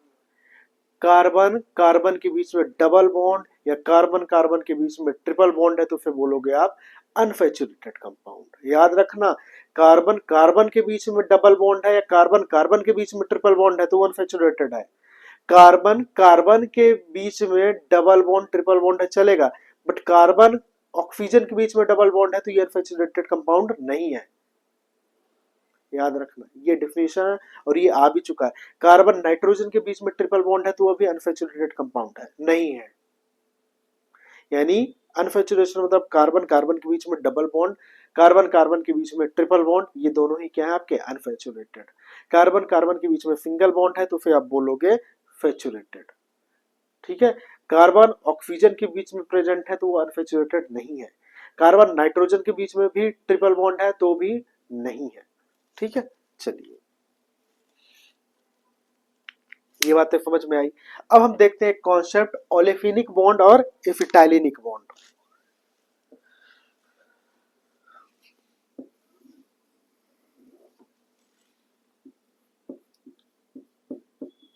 कार्बन कार्बन के बीच में डबल बॉन्ड या कार्बन कार्बन के बीच में ट्रिपल बॉन्ड है, तो उसे बोलोगे आप अनसैचुरेटेड कंपाउंड। याद रखना, कार्बन कार्बन के बीच में डबल बॉन्ड है या कार्बन कार्बन के बीच में ट्रिपल बॉन्ड है तो वो अनसैचुरेटेड है। कार्बन कार्बन के बीच में डबल बॉन्ड ट्रिपल बॉन्ड है चलेगा, बट कार्बन ऑक्सीजन के बीच में डबल बॉन्ड है तो ये अनसैचुरेटेड कंपाउंड नहीं है। याद रखना ये डेफिनेशन है और ये आ भी चुका है। कार्बन नाइट्रोजन के बीच में ट्रिपल बॉन्ड है तो वो भी अनसैचुरेटेड कंपाउंड है नहीं है। यानी अनसैचुरेशन मतलब कार्बन कार्बन के बीच में डबल बॉन्ड, कार्बन कार्बन के बीच में ट्रिपल बॉन्ड, ये दोनों ही क्या है आपके अनसैचुरेटेड। कार्बन कार्बन के बीच में सिंगल बॉन्ड है तो फिर आप बोलोगे सैचुरेटेड, ठीक है। कार्बन ऑक्सीजन के बीच में प्रेजेंट है तो वो अनसैचुरेटेड नहीं है। कार्बन नाइट्रोजन के बीच में भी ट्रिपल बॉन्ड है तो भी नहीं है, ठीक है। चलिए ये बातें समझ में आई। अब हम देखते हैं कॉन्सेप्ट ओलेफिनिक बॉन्ड और एसिटाइलिनिक बॉन्ड।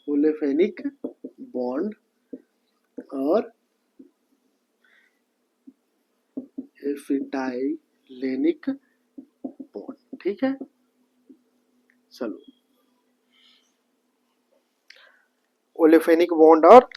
ओलेफिनिक बॉन्ड और एसिटाइलिनिक बॉन्ड, ठीक है। चलो ओलेफिनिक बॉन्ड और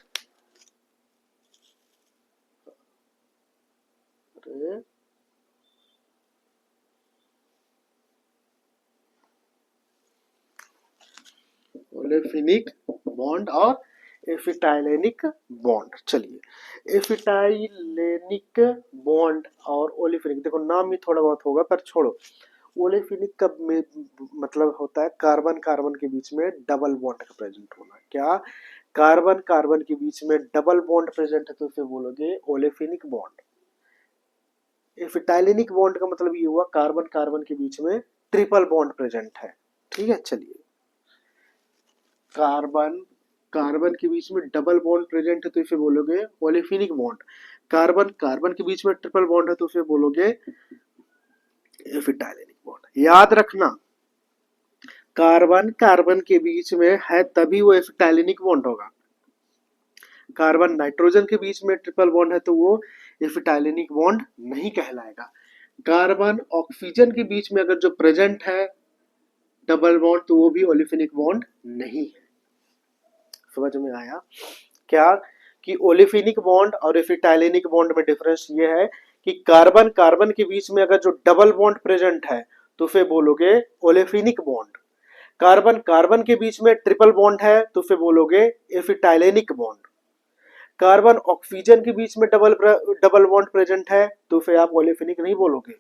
ओलेफिनिक बॉन्ड और एसिटाइलेनिक बॉन्ड। चलिए एसिटाइलेनिक बॉन्ड और ओलेफिनिक, देखो नाम ही थोड़ा बहुत होगा पर छोड़ो। ओलेफिनिक का मतलब होता है कार्बन कार्बन के बीच में डबल बॉन्ड का प्रेजेंट होना। क्या कार्बन कार्बन के बीच में डबल बॉन्ड प्रेजेंट है तो उसे बोलोगे ओलेफिनिक बॉन्ड। एसिटाइलेनिक बॉन्ड का मतलब ये हुआ कार्बन कार्बन के बीच में ट्रिपल बॉन्ड प्रेजेंट है, ठीक है। चलिए कार्बन कार्बन के बीच में डबल बॉन्ड प्रेजेंट है तो इसे बोलोगे ओलेफिनिक बॉन्ड। कार्बन कार्बन के बीच में ट्रिपल बॉन्ड है तो उसे बोलोगे एसिटाइलेनिक बॉन्ड। याद रखना कार्बन कार्बन के बीच में है तभी वो एसिटाइलेनिक बॉन्ड होगा। कार्बन नाइट्रोजन के बीच में ट्रिपल बॉन्ड है तो वो एसिटाइलेनिक बॉन्ड नहीं कहलाएगा। कार्बन ऑक्सीजन के बीच में अगर जो प्रेजेंट है डबल बॉन्ड तो वो भी ओलेफिनिक बॉन्ड नहीं है। समझ में आया क्या कि ओलेफिनिक बॉन्ड और एसिटाइलेनिक बॉन्ड में डिफरेंस ये है कि कार्बन कार्बन के बीच में अगर जो डबल बॉन्ड प्रेजेंट है तो उसे बोलोगे ओलेफिनिक बॉन्ड। कार्बन कार्बन के बीच में ट्रिपल बॉन्ड है तो उसे बोलोगे एसिटाइलेनिक बॉन्ड। कार्बन ऑक्सीजन के बीच में डबल बॉन्ड प्रेजेंट है तो उसे आप ओलेफिनिक नहीं बोलोगे।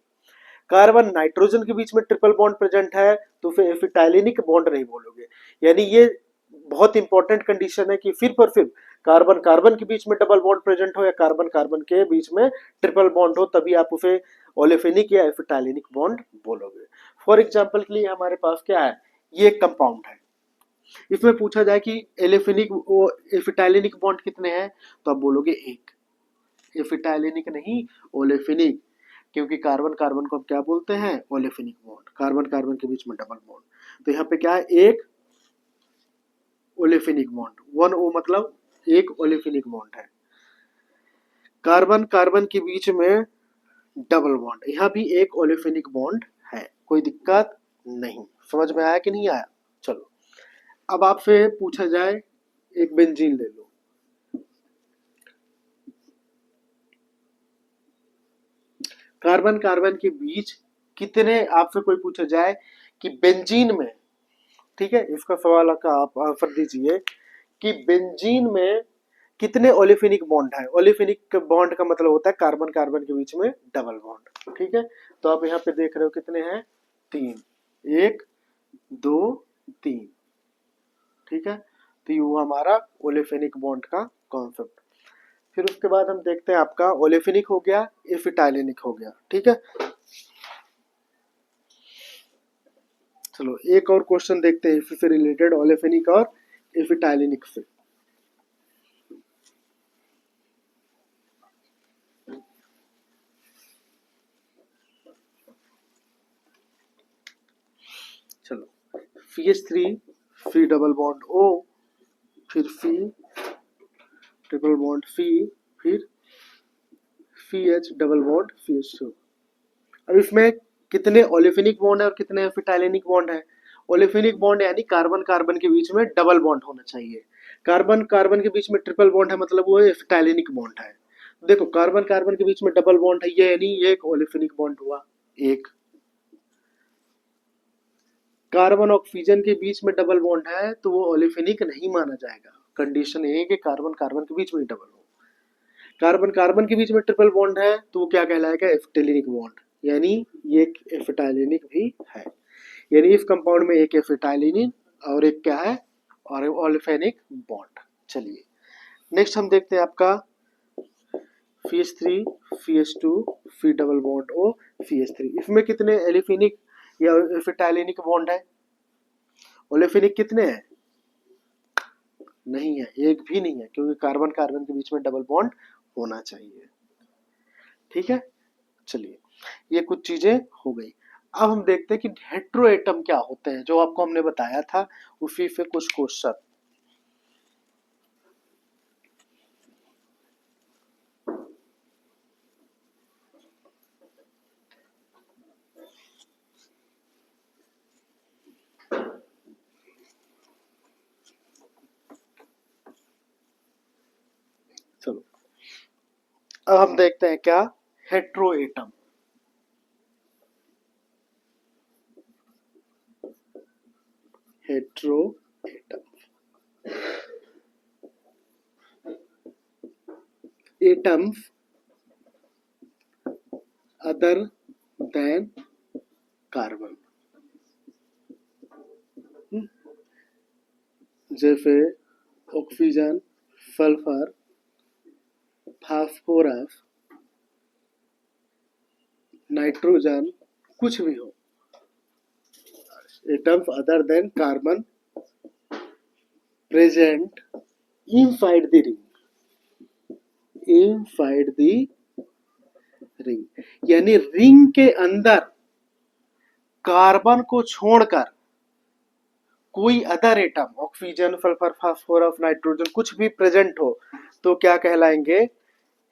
कार्बन नाइट्रोजन के बीच में ट्रिपल बॉन्ड प्रेजेंट है तो फिर एसिटाइलेनिक बॉन्ड नहीं बोलोगे। यानी ये बहुत इंपॉर्टेंट कंडीशन है कि फिर कार्बन कार्बन के बीच में डबल बॉन्ड प्रेजेंट हो या कार्बन कार्बन के बीच में ट्रिपल बॉन्ड हो, तभी आप उसे ओलेफिनिक या एसिटाइलिनिक बॉन्ड बोलोगे। फॉर एग्जांपल के लिए हमारे पास क्या है, ये एक कंपाउंड है, इसमें पूछा जाए कि एलेफिनिक वो एसिटाइलिनिक बॉन्ड कितने हैं, तो आप बोलोगे एक। एसिटाइलिनिक नहीं, ओलेफिनिक, क्योंकि कार्बन कार्बन को हम क्या बोलते हैं, ओलेफिनिक बॉन्ड, कार्बन कार्बन के बीच में डबल बॉन्ड। तो यहाँ पे क्या है, एक ओलेफिनिक बॉन्ड, वन ओ मतलब एक ओलेफिनिक बॉन्ड है। कार्बन कार्बन के बीच में डबल बॉन्ड, यहाँ भी एक ओलेफिनिक बॉन्ड है, कोई दिक्कत नहीं। समझ में आया कि नहीं आया? चलो अब आपसे पूछा जाए, एक बेंजीन ले लो, कार्बन कार्बन के बीच कितने, आपसे कोई पूछा जाए कि बेंजीन में, ठीक है, इसका सवाल का आप आंसर दीजिए कि बेंजीन में कितने ओलेफिनिक बॉन्ड है। ओलेफिनिक बॉन्ड का मतलब होता है कार्बन कार्बन के बीच में डबल बॉन्ड, ठीक है। तो आप यहाँ पे देख रहे हो कितने हैं, तीन, एक दो तीन, ठीक है। तो ये हमारा ओलेफिनिक बॉन्ड का कॉन्सेप्ट। फिर उसके बाद हम देखते हैं आपका ओलेफिनिक हो गया, एसिटाइलिनिक हो गया, ठीक है। चलो एक और क्वेश्चन देखते हैं इससे रिलेटेड, ओलेफिनिक और एसिटाइलिनिक से। चलो CH3 C double bond O, फिर C ट्रिपल बॉन्ड C, फिर CH डबल बॉन्ड CH2। अब इसमें कितने ओलेफिनिक बॉन्ड है और कितने एसिटाइलिनिक बॉन्ड है। ओलेफिनिक बॉन्ड यानी कार्बन कार्बन के बीच में डबल बॉन्ड होना चाहिए, कार्बन कार्बन के बीच में ट्रिपल बॉन्ड है मतलब वो एसिटाइलिनिक बॉन्ड है। देखो कार्बन कार्बन के बीच में डबल बॉन्ड है, ये यानी ये एक ओलेफिनिक बॉन्ड हुआ, एक। कार्बन ऑक्सीजन के बीच में डबल बॉन्ड है तो वो ओलेफिनिक नहीं माना जाएगा, कंडीशन ये है कि कार्बन कार्बन के बीच में डबल हो। कार्बन कार्बन के बीच में ट्रिपल बॉन्ड है तो वो क्या कहलाएगा, एसिटाइलिनिक बॉन्ड, यानी ये एक एसिटाइलिनिक भी है। यानी इस कंपाउंड में एक एसिटाइलिन और एक क्या है, और ओलेफिनिक बॉन्ड। चलिए नेक्स्ट हम देखते हैं आपका CH3 CH2 C double bond O CH3। इसमें कितने एलिफिनिक या एसिटाइलिनिक बॉन्ड है, ओलेफिनिक कितने हैं, नहीं है, एक भी नहीं है, क्योंकि कार्बन कार्बन के बीच में डबल बॉन्ड होना चाहिए, ठीक है। चलिए ये कुछ चीजें हो गई। अब हम देखते हैं कि हेट्रो एटम क्या होते हैं, जो आपको हमने बताया था उसी से कुछ क्वेश्चन। चलो अब हम देखते हैं क्या, hetero atom. Hetero atom, atoms other than carbon, जैसे ऑक्सीजन, सल्फर, फास्फोरस, नाइट्रोजन, कुछ भी हो, atoms other than carbon present inside the ring, inside the ring, यानी रिंग के अंदर कार्बन को छोड़कर कोई other atom, oxygen, sulphur, phosphorus, nitrogen कुछ भी प्रेजेंट हो तो क्या कहलाएंगे,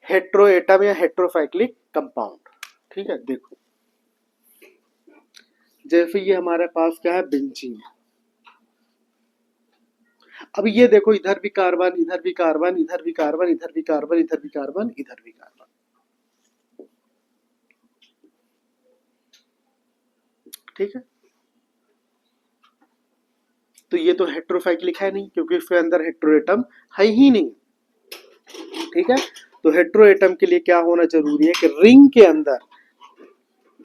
हेट्रो एटम या हेट्रोसाइक्लिक कंपाउंड, ठीक है। देखो जैसे ये हमारे पास क्या है, बेंजीन। अब ये देखो इधर भी कार्बन, इधर भी कार्बन, इधर भी कार्बन, इधर भी कार्बन, इधर भी कार्बन, इधर भी कार्बन, ठीक है। तो ये तो हेट्रोसाइक्लिक है नहीं, क्योंकि इसके अंदर हेट्रो एटम है ही नहीं, ठीक है। तो हेट्रो एटम के लिए क्या होना जरूरी है कि रिंग के अंदर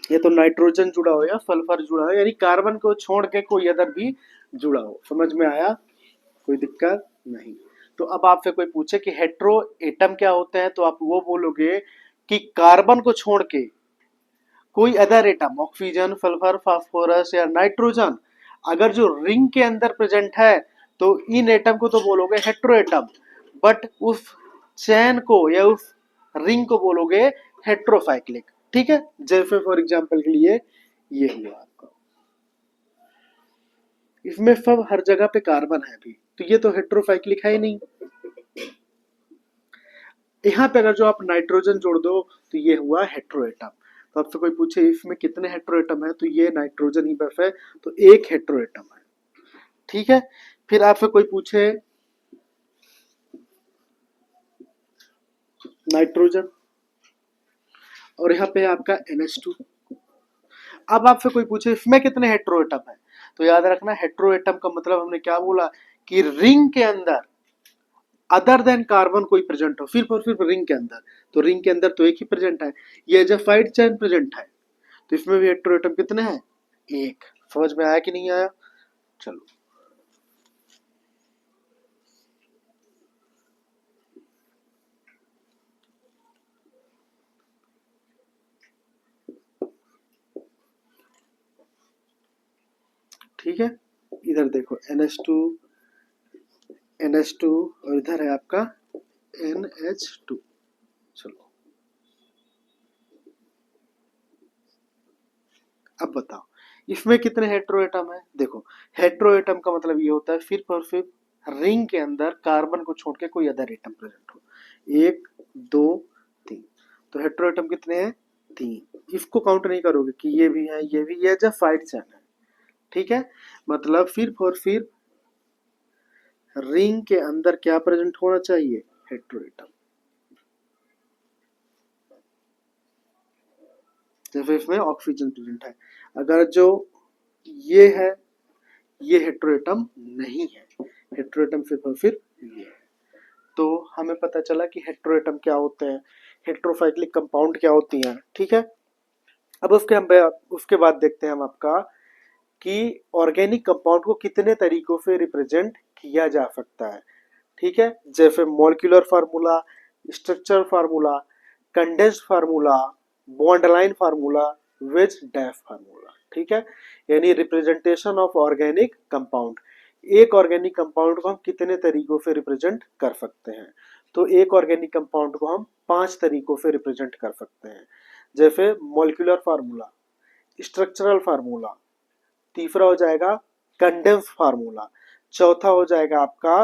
ये तो नाइट्रोजन जुड़ा हो या सल्फर जुड़ा हो, यानी कार्बन को छोड़ के कोई अदर भी जुड़ा हो। समझ में आया, कोई दिक्कत नहीं। तो अब आपसे कोई पूछे कि हेट्रो एटम क्या होते हैं, तो आप वो बोलोगे कि कार्बन को छोड़ के कोई other atom, oxygen, sulphur, phosphorus या नाइट्रोजन, अगर जो रिंग के अंदर प्रेजेंट है तो इन एटम को तो बोलोगे हेट्रो एटम, बट उस चैन को या उस रिंग को बोलोगे हेट्रोसाइक्लिक। ठीक है, जैसे फॉर एग्जांपल के लिए ये हुआ आपका, इसमें सब हर जगह पे कार्बन है भी, तो ये तो हेट्रोसाइक्लिक है ही नहीं। यहाँ पे अगर जो आप नाइट्रोजन जोड़ दो तो ये हुआ हेट्रोएटम। तो आपसे कोई पूछे इसमें कितने हेट्रोएटम है, तो ये नाइट्रोजन ही बस है, तो एक हेट्रोएटम है। ठीक है, फिर आपसे कोई पूछे नाइट्रोजन और यहाँ पे आपका NH2, अब आपसे कोई पूछे इसमें कितने हेट्रोएटम है, तो याद रखना हेट्रोएटम का मतलब हमने क्या बोला कि रिंग के अंदर अदर देन कार्बन कोई प्रेजेंट हो, सिर्फ और सिर्फ रिंग के अंदर, तो रिंग के अंदर तो एक ही प्रेजेंट है, ये जब साइड चेन प्रेजेंट है, तो इसमें भी हेट्रोएटम कितने हैं, एक। समझ में आया कि नहीं आया? चलो, ठीक है, इधर देखो NH2 NH2 और इधर है आपका NH2। चलो अब बताओ इसमें कितने हेट्रोएटम है। देखो हेट्रोएटम का मतलब ये होता है सिर्फ और सिर्फ रिंग के अंदर कार्बन को छोड़ के कोई अदर एटम प्रेजेंट हो, एक, दो, तीन, तो हेट्रोएटम कितने हैं, तीन। इसको काउंट नहीं करोगे कि ये भी है ये भी, ये जब साइड चेन है। ठीक है, मतलब सिर्फ और सिर्फ रिंग के अंदर क्या प्रेजेंट होना चाहिए, हेट्रोएटम। जैसे इसमें ऑक्सीजन प्रेजेंट है, अगर जो ये है ये हेट्रोएटम नहीं है, हेट्रोएटम सिर्फ और सिर्फ ये है। तो हमें पता चला कि हेट्रोएटम क्या होते हैं, हेट्रोसाइक्लिक कंपाउंड क्या होती हैं। ठीक है, अब उसके बाद देखते हैं हम आपका कि ऑर्गेनिक कंपाउंड को कितने तरीकों से रिप्रेजेंट किया जा सकता है। ठीक है, जैसे molecular formula, structural formula, condensed formula, bond line formula, veg dash formula. ठीक है, यानी रिप्रेजेंटेशन ऑफ ऑर्गेनिक कंपाउंड, एक ऑर्गेनिक कंपाउंड को हम कितने तरीकों से रिप्रेजेंट कर सकते हैं। तो एक ऑर्गेनिक कंपाउंड को हम 5 तरीकों से रिप्रेजेंट कर सकते हैं, जैसे मॉलिक्यूलर फार्मूला, स्ट्रक्चरल फार्मूला, तीसरा हो जाएगा कंडेंस फार्मूला, चौथा हो जाएगा आपका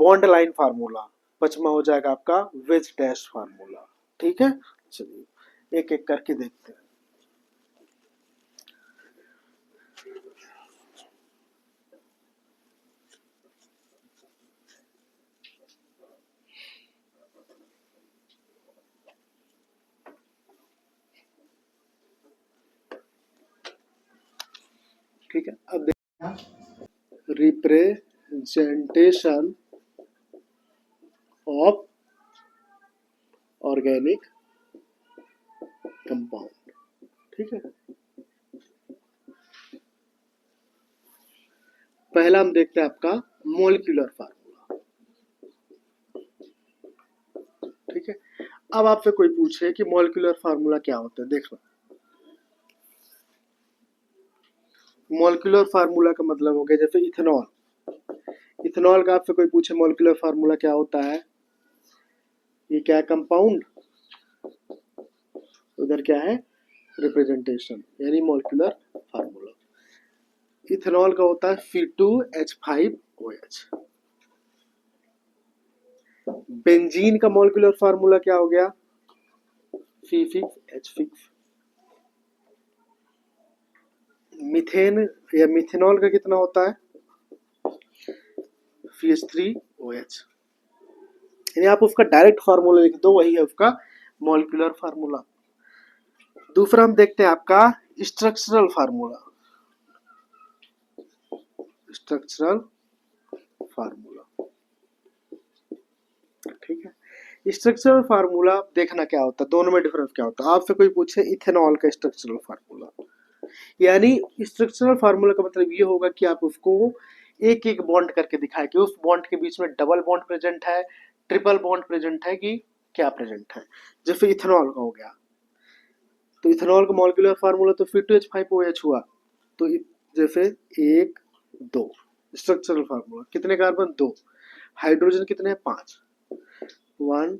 बॉन्ड लाइन फार्मूला, पांचवा हो जाएगा आपका वेज डैश फार्मूला। ठीक है, चलिए एक एक करके देखते हैं। ठीक है, अब रिप्रेजेंटेशन ऑफ ऑर्गेनिक कंपाउंड। ठीक है, पहला हम देखते हैं आपका मॉलिक्यूलर फार्मूला। ठीक है, अब आपसे कोई पूछे कि मॉलिक्यूलर फार्मूला क्या होता है, देख लो मॉलिक्यूलर फार्मूला का मतलब हो गया जैसे इथेनॉल, इथेनॉल का आपसे कोई पूछे मॉलिक्यूलर फार्मूला क्या होता है, ये क्या है कंपाउंड, उधर क्या है रिप्रेजेंटेशन, यानी मॉलिक्यूलर फार्मूला। इथेनॉल का होता है C2H5OH। बेंजीन का मॉलिक्यूलर फार्मूला क्या हो गया, C6H6। मीथेन या मिथेनॉल का कितना होता है, CH3OH। यानी आप उसका डायरेक्ट फार्मूला लिख दो, वही है उसका मॉलिक्यूलर फार्मूला। दूसरा हम देखते हैं आपका स्ट्रक्चरल फार्मूला, स्ट्रक्चरल फार्मूला। ठीक है, स्ट्रक्चरल फार्मूला देखना क्या होता है, दोनों में डिफरेंस क्या होता है। आपसे कोई पूछे इथेनॉल का स्ट्रक्चरल फार्मूला, यानी स्ट्रक्चरल फार्मूला का मतलब ये होगा कि आप उसको एक एक बॉन्ड करके दिखाए कि उस बॉन्ड के बीच में डबल बॉन्ड प्रेजेंट है, ट्रिपल बॉन्ड प्रेजेंट है कि क्या प्रेजेंट है। जैसे इथेनॉल का हो गया, तो इथेनॉल का मॉलिक्यूलर फार्मूला तो C2H5OH हुआ। तो जैसे 1 2 स्ट्रक्चरल फार्मूला, कितने कार्बन 2, हाइड्रोजन कितने हैं 5, 1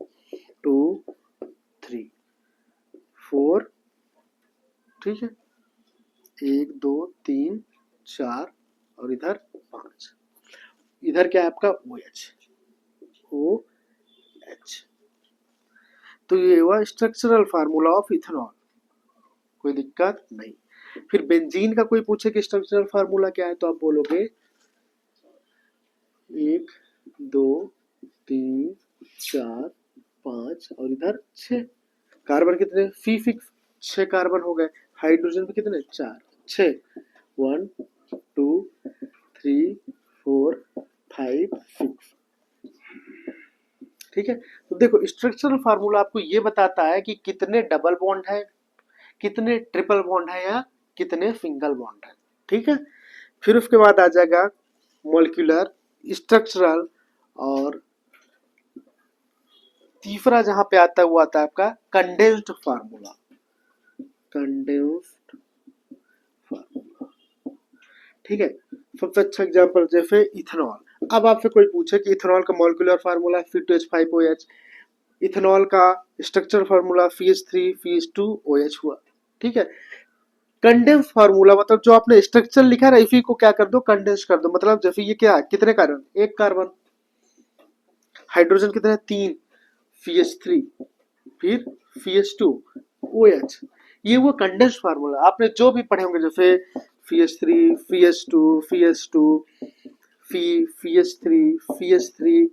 2 3 4, ठीक है, 1 2 3 4 और इधर 5, इधर क्या है आपका OH। तो ये हुआ स्ट्रक्चरल फार्मूला ऑफ इथेनॉल, कोई दिक्कत नहीं। फिर बेंजीन का कोई पूछे कि स्ट्रक्चरल फार्मूला क्या है, तो आप बोलोगे 1 2 3 4 5 और इधर 6। कार्बन कितने फी फिक्स 6 कार्बन हो गए। हाइड्रोजन पे कितने 4 6, 1 2 3 4 5 6, ठीक है। तो देखो स्ट्रक्चरल फार्मूला आपको ये बताता है कि कितने डबल बॉन्ड है, कितने ट्रिपल बॉन्ड है या कितने सिंगल बॉन्ड है, ठीक है। फिर उसके बाद आ जाएगा मॉलिक्यूलर, स्ट्रक्चरल, और तीसरा जहां पे आता है वो आता है आपका कंडेंस्ड फार्मूला। कंडेंस्ड फार्मूला, ठीक है। सबसे अच्छा एग्जांपल जैसे इथेनॉल। अब आपसे कोई पूछे कि इथेनॉल का मॉलिक्यूलर फार्मूला C2H5OH, इथेनॉल का स्ट्रक्चरल फार्मूला CH3CH2OH हुआ, ठीक है। कंडेंस फार्मूला मतलब जो आपने स्ट्रक्चर लिखा है इसी को क्या कर दो कंडेंस कर दो, मतलब जैसे ये क्या है, कितने कार्बन 1 कार्बन, हाइड्रोजन कितने 3, CH3, फिर CH2OH। ये वो कंडेंस फार्मूला आपने जो भी पढ़े होंगे, जैसे CH3 CH2 CH2 CH3 CH3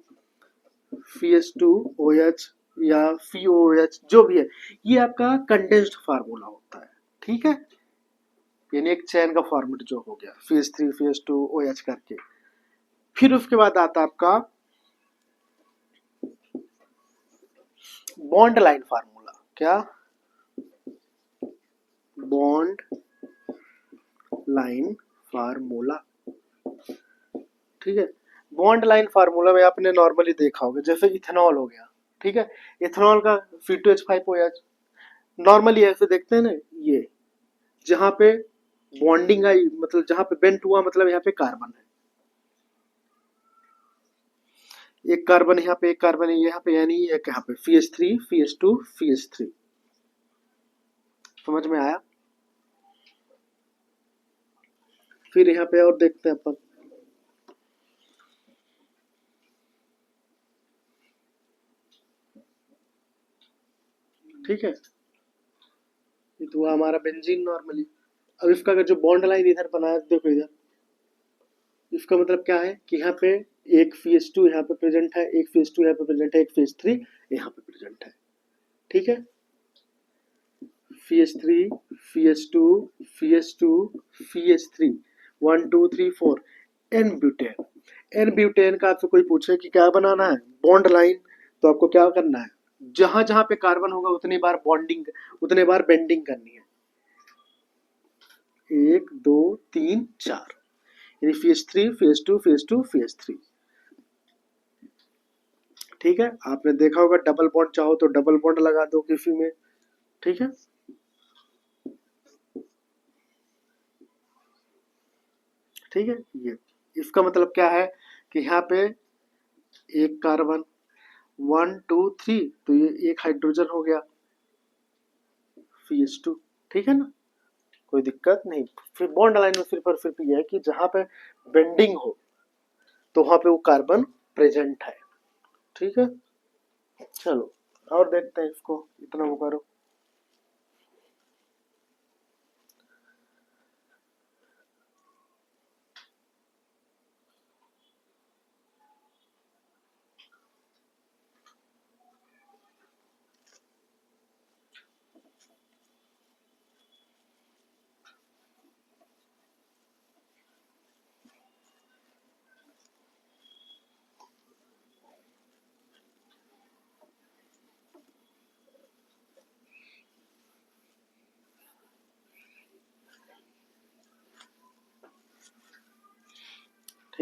CH2OH या COOH जो भी है, ये आपका कंडेंस्ड फार्मूला होता है, ठीक है। यानी एक चैन का फॉर्मेट जो हो गया CH3 CH2OH करके। फिर उसके बाद आता है आपका बॉन्ड लाइन फार्मूला। क्या, बॉन्ड लाइन फार्मूला, ठीक है। बॉन्ड लाइन फार्मूला में आपने नॉर्मली देखा होगा, जैसे इथेनॉल हो गया, ठीक है। इथेनॉल का C2H5OH नॉर्मली ऐसे देखते हैं ना, ये जहां पे बॉन्डिंग आई मतलब जहां पे बेंट हुआ मतलब यहाँ पे कार्बन है, एक कार्बन यहाँ पे, एक कार्बन यहाँ पे, यानी एक यहाँ पे CH3 CH2 CH3, समझ में आया। फिर यहाँ पे और देखते हैं अपन, ठीक है। ये तो हुआ हमारा बेंजीन नॉर्मली। अब इसका अगर जो बॉन्ड लाइन इधर बनाया देखो इधर, इसका मतलब क्या है कि यहाँ पे एक CH2 यहाँ पे प्रेजेंट है, एक CH2 यहाँ पे प्रेजेंट है, एक CH3 यहाँ पे प्रेजेंट है, ठीक है। CH3 CH2 CH2 CH3 1 2 3 4 N butane. N butane का आपसे कोई पूछे कि क्या बनाना है बॉन्ड लाइन, तो आपको क्या करना है, जहां जहां पे कार्बन होगा उतनी बार बॉन्डिंग, उतने बार बेंडिंग करनी है, 1 2 3 4, यानी CH3 CH2 CH2 CH3, ठीक है। आपने देखा होगा डबल बॉन्ड चाहो तो डबल बॉन्ड लगा दो किसी में, ठीक है। ठीक है, ये इसका मतलब क्या है कि यहाँ पे एक कार्बन 1 2 3, तो ये एक हाइड्रोजन हो गया CH2, ठीक है ना, कोई दिक्कत नहीं। फिर बॉन्ड लाइन में सिर्फ और सिर्फ ये है कि जहां पे बेंडिंग हो तो वहां पे वो कार्बन प्रेजेंट है, ठीक है। चलो और देखते हैं इसको, इतना वो करो।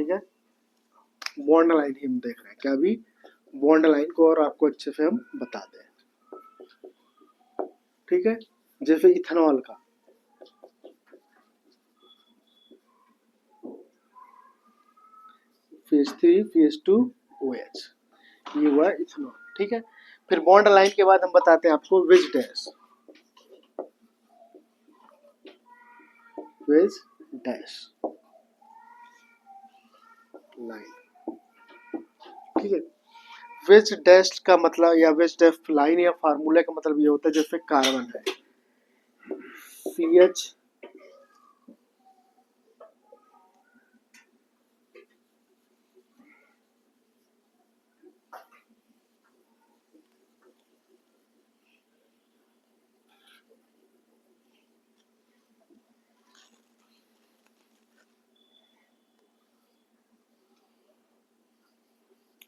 ठीक है, बॉन्ड लाइन ही हम देख रहे हैं क्या अभी, बॉन्ड लाइन को और आपको अच्छे से हम बता दें। ठीक है, जैसे इथेनॉल का CH3 CH2 OH, ये हुआ इथेनॉल। ठीक है, फिर बॉन्ड लाइन के बाद हम बताते हैं आपको veg dash, veg dash line. ठीक है, वेज डैश का मतलब या वेज डैश लाइन या फार्मूले का मतलब ये होता है जैसे कार्बन है CH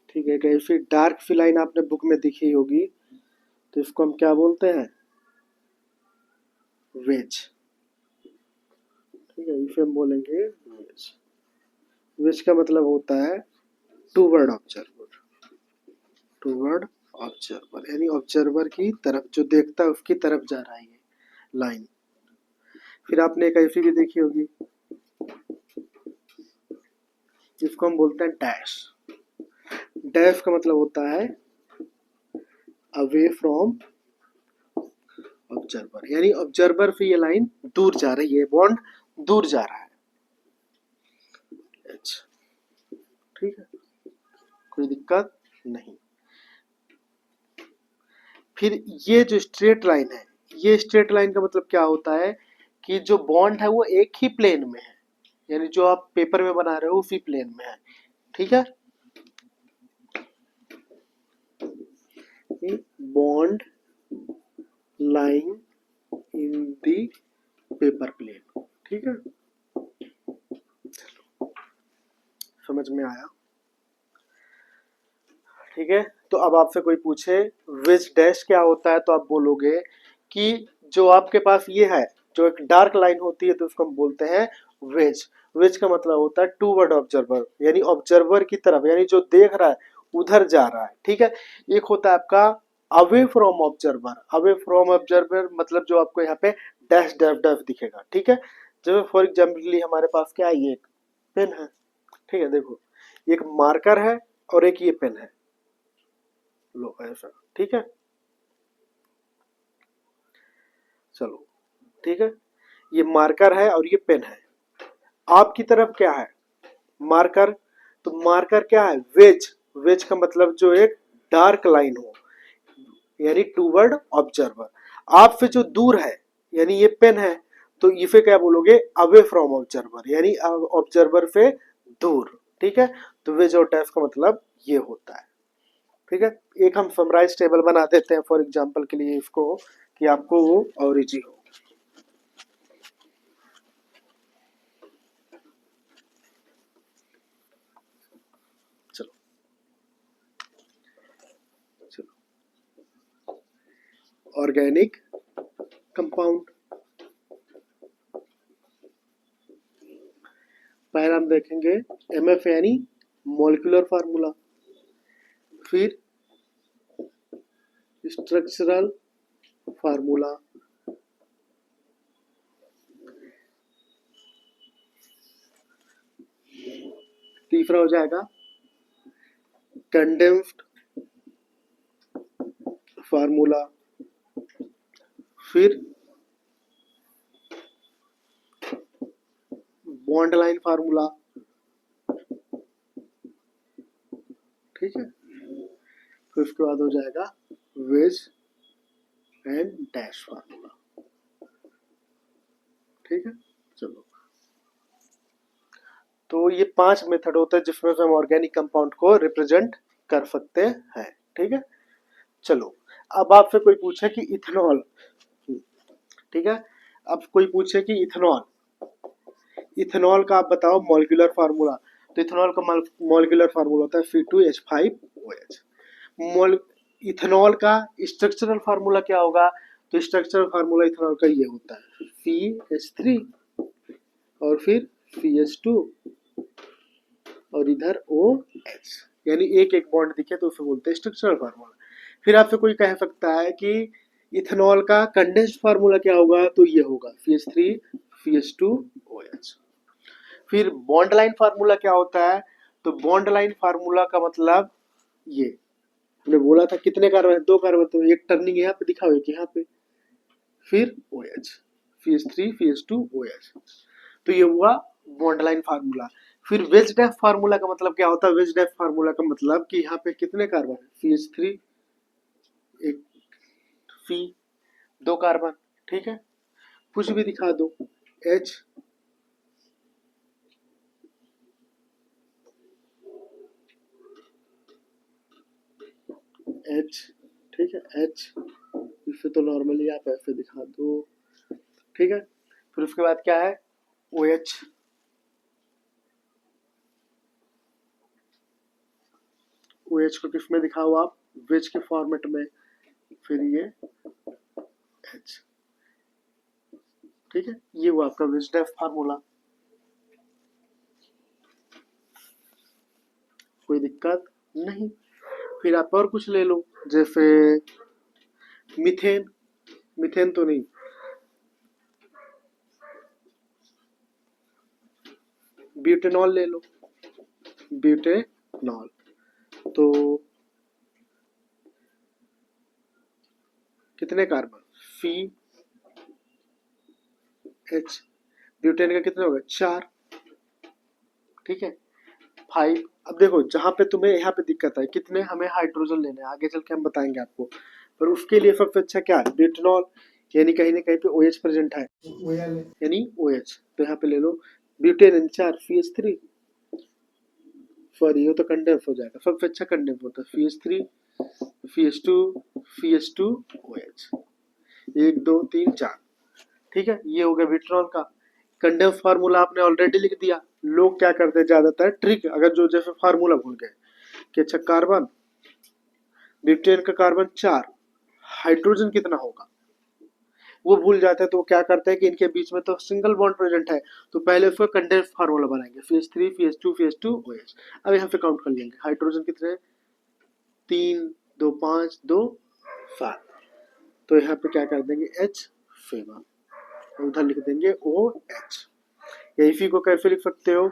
ठीक है, कहीं फिर डार्क सी लाइन आपने बुक में दिखी होगी, तो इसको हम क्या बोलते हैं, वेज। ठीक है, इसे हम बोलेंगे वेज। वेज का मतलब होता है टूवर्ड ऑब्जर्वर, टूवर्ड ऑब्जर्वर यानी ऑब्जर्वर की तरफ, जो देखता है उसकी तरफ जा रहा है ये लाइन। फिर आपने एक ऐसी भी देखी होगी, जिसको हम बोलते हैं डैश। डैश का मतलब होता है अवे फ्रॉम ऑब्जर्वर, यानी ऑब्जर्वर से ये लाइन दूर जा रही है, बॉन्ड दूर जा रहा है। अच्छा, ठीक है, कोई दिक्कत नहीं। फिर ये जो स्ट्रेट लाइन है, ये स्ट्रेट लाइन का मतलब क्या होता है कि जो बॉन्ड है वो एक ही प्लेन में है, यानी जो आप पेपर में बना रहे हो उसी प्लेन में है। ठीक है, bond line in the paper plane. ठीक है, समझ में आया। ठीक है, तो अब आपसे कोई पूछे वेज डैश क्या होता है, तो आप बोलोगे कि जो आपके पास ये है, जो एक डार्क लाइन होती है तो उसको हम बोलते हैं वेज। वेज का मतलब होता है टूवर्ड ऑब्जर्वर, यानी ऑब्जर्वर की तरफ, यानी जो देख रहा है उधर जा रहा है। ठीक है, एक होता है आपका away from observer. Away from observer मतलब जो आपको यहाँ पे डैश डैश डैश दिखेगा। ठीक है, जब फॉर एग्जाम्पल हमारे पास क्या है, ये एक पेन है। ठीक है, देखो एक मार्कर है और एक ये पेन है, लो ऐसा। ठीक है, चलो ठीक है, ये मार्कर है और ये पेन है। आपकी तरफ क्या है, मार्कर, तो मार्कर क्या है, वेज। वेज का मतलब जो एक डार्क लाइन हो, यानी टूवर्ड ऑब्जर्वर। आपसे जो दूर है, यानी ये पेन है, तो इसे क्या बोलोगे, अवे फ्रॉम ऑब्जर्वर, यानी ऑब्जर्वर से दूर। ठीक है, तो वेज और डैश का मतलब ये होता है। ठीक है, एक हम समराइज टेबल बना देते हैं फॉर एग्जांपल के लिए इसको, कि आपको वो और इजी हो। चलो चलो, ऑर्गेनिक कंपाउंड, पहला हम देखेंगे MF यानी मॉलिक्यूलर फार्मूला, फिर स्ट्रक्चरल फार्मूला, तीसरा हो जाएगा कंडेंस्ड फार्मूला, फिर बॉन्ड लाइन फार्मूला। ठीक है, फिर उसके बाद हो जाएगा वेज एंड डैश फार्मूला। ठीक है, चलो, तो ये 5 मेथड होते हैं जिसमें से हम ऑर्गेनिक कंपाउंड को रिप्रेजेंट कर सकते हैं। ठीक है, चलो, अब आपसे कोई पूछे कि इथेनॉल, ठीक है, अब कोई पूछे कि इथेनॉल, इथेनॉल का आप बताओ मॉलिक्यूलर फार्मूला, तो इथेनॉल का मॉलिक्यूलर फार्मूला होता है C2H5OH। मोल इथेनॉल का स्ट्रक्चरल फार्मूला क्या होगा, तो स्ट्रक्चरल फार्मूला इथेनॉल का ये होता है CH3 और फिर CH2 और इधर OH, यानी एक एक बॉन्ड दिखे तो उसे बोलते हैं स्ट्रक्चरल फार्मूला। फिर आपसे कोई कह सकता है कि इथेनॉल का कंडेंस्ड फार्मूला क्या होगा, तो ये होगा CH3 CH2OH। फिर बॉन्ड लाइन फार्मूला क्या होता है, तो बॉन्ड लाइन फार्मूला का मतलब ये हमने बोला था कितने कार्बन है, 2 कार्बन, तो एक टर्निंग यहाँ पे दिखा हुआ है यहाँ पे, फिर OH CH3 CH2OH, तो ये हुआ बॉन्ड लाइन फार्मूला। फिर वेज डेफ फार्मूला का मतलब क्या होता है, वेज डेफ फार्मूला का मतलब कि यहाँ पे कितने कार्बन है, CH3 एक, फी 2 कार्बन, ठीक है, कुछ भी दिखा दो, H H, ठीक है, H, इसे तो नॉर्मली आप ऐसे दिखा दो, ठीक है। फिर उसके बाद क्या है, OH, OH को किस में दिखाओ आप, वेज के फॉर्मेट में, फिर ये H, ठीक है, ये हुआ आपका वेज डेफ फार्मूला। कोई दिक्कत नहीं। फिर आप और कुछ ले लो, जैसे मीथेन, मीथेन तो नहीं, ब्यूटेनॉल ले लो, ब्यूटेनॉल, तो कितने कार्बन, फी H, ब्यूटेन का कितना होगा, 4, ठीक है, 5। अब देखो जहां पे तुम्हें यहाँ पे दिक्कत है, कितने हमें हाइड्रोजन लेने हैं, आगे चल के हम बताएंगे आपको, पर उसके लिए सबसे अच्छा क्या है, ब्यूटेनॉल, यानी कहीं ना कहीं पे OH प्रेजेंट है, यानी OH, तो यहाँ पे ले लो ब्यूटेन 4 CH3, सॉरी ये तो कंडेंस हो जाएगा, सबसे अच्छा कंडेंस होता है CH3 CH2 CH2OH, 1 2 3 4, ठीक है, ये हो गया ब्यूटेनॉल का कंडेंस फार्मूला, आपने ऑलरेडी लिख दिया। लोग क्या करते हैं ज्यादातर ट्रिक, अगर जो जैसे फार्मूला भूल गए कि अच्छा कार्बन, ब्यूटेन का कार्बन 4, हाइड्रोजन कितना होगा वो भूल जाते हैं, तो वो क्या करते हैं कि इनके बीच में तो सिंगल बॉन्ड प्रेजेंट है, तो पहले उसका कंडेंस फार्मूला बनाएंगे, CH3 CH2 CH2OH। अब यहाँ पे काउंट कर लेंगे, हाइड्रोजन कितने हैं, 3 2 5 2 7, तो यहाँ पे क्या कर देंगे H फेमा, उधर लिख देंगे OH। यही फी को कैसे लिख सकते हो,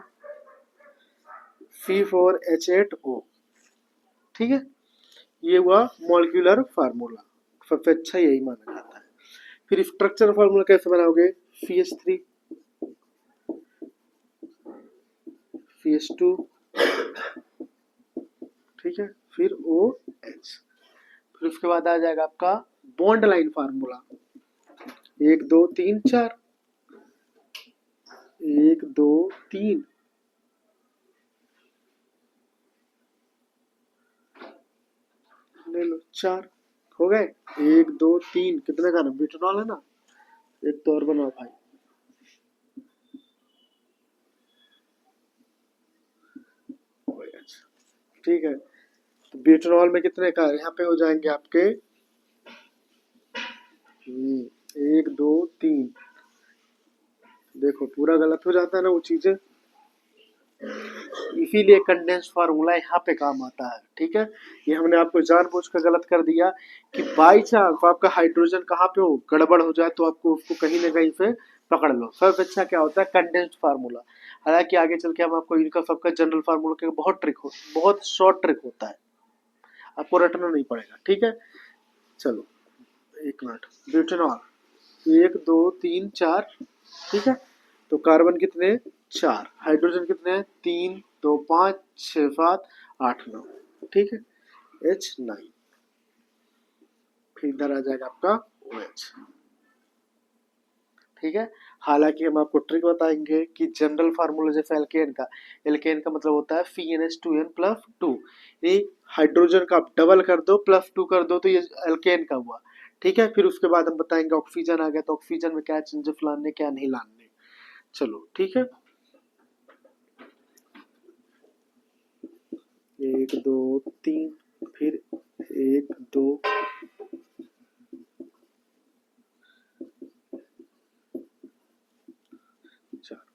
C4H8O, ठीक है, ये हुआ मॉलिक्यूलर फार्मूला, सबसे अच्छा यही माना जाता है। फिर स्ट्रक्चर फार्मूला कैसे बनाओगे, CH3 CH2, ठीक है, फिर OH, फिर उसके बाद आ जाएगा आपका बॉन्ड लाइन फार्मूला, 1 2 3 4, 1 2 3, ले लो 4, हो गए, 1 2 3, कितने का ना ब्यूटेनॉल है ना, एक तो और बनाओ भाई, ठीक है, तो ब्यूटेनॉल में कितने का, यहाँ पे हो जाएंगे आपके 1 2 3, देखो पूरा गलत हो जाता है ना वो चीजें, इसीलिए कंडेंस फार्मूला यहाँ पे काम आता है, ठीक है। ये हमने आपको जानबूझ कर गलत कर दिया कि बाई चांस आपका हाइड्रोजन कहाँ पे हो, गड़बड़ हो जाए, तो आपको उसको कहीं ना कहीं से पकड़ लो। सबसे अच्छा क्या होता है, कंडेंस्ड फार्मूला। हालांकि आगे चल के हम आपको इनका सबका जनरल फार्मूला के बहुत शॉर्ट ट्रिक होता है, आपको रटना नहीं पड़ेगा, ठीक है। चलो एक मिनट, ब्यूटेनॉल 1 2 3 4, ठीक है, तो कार्बन कितने, 4, हाइड्रोजन कितने हैं, 3 2 5 6 7 8 9, ठीक है, H9, फिर इधर आ जाएगा आपका OH, ठीक है। हालांकि हम आपको ट्रिक बताएंगे कि जनरल फार्मूला जैसे एल्केन का मतलब होता है CnH2n+2, ये हाइड्रोजन का आप डबल कर दो +2 कर दो तो ये एल्केन का हुआ, ठीक है। फिर उसके बाद हम बताएंगे ऑक्सीजन आ गया, तो ऑक्सीजन में क्या चेंजेस लाने क्या नहीं लाने, चलो ठीक है। 1 2 3, फिर 1 2,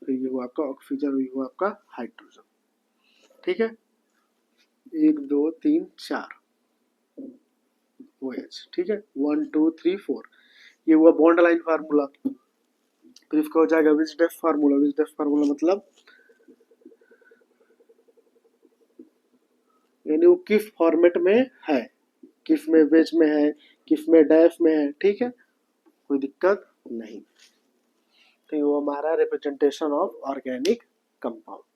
फिर ये हुआ आपका ऑक्सीजन, ये हुआ आपका हाइड्रोजन, ठीक है, 1 2 3 4 OH, ठीक है, 1 2 3 4, ये हुआ बॉन्ड लाइन फार्मूला। फिर इसका हो जाएगा विच-डेफ फार्मूला। विच-डेफ फार्मूला मतलब यानी वो किस फॉर्मेट में है, किस में वेज में है, किस में डैश में है, ठीक है, कोई दिक्कत नहीं। तो ये वो हमारा रिप्रेजेंटेशन ऑफ ऑर्गेनिक कंपाउंड।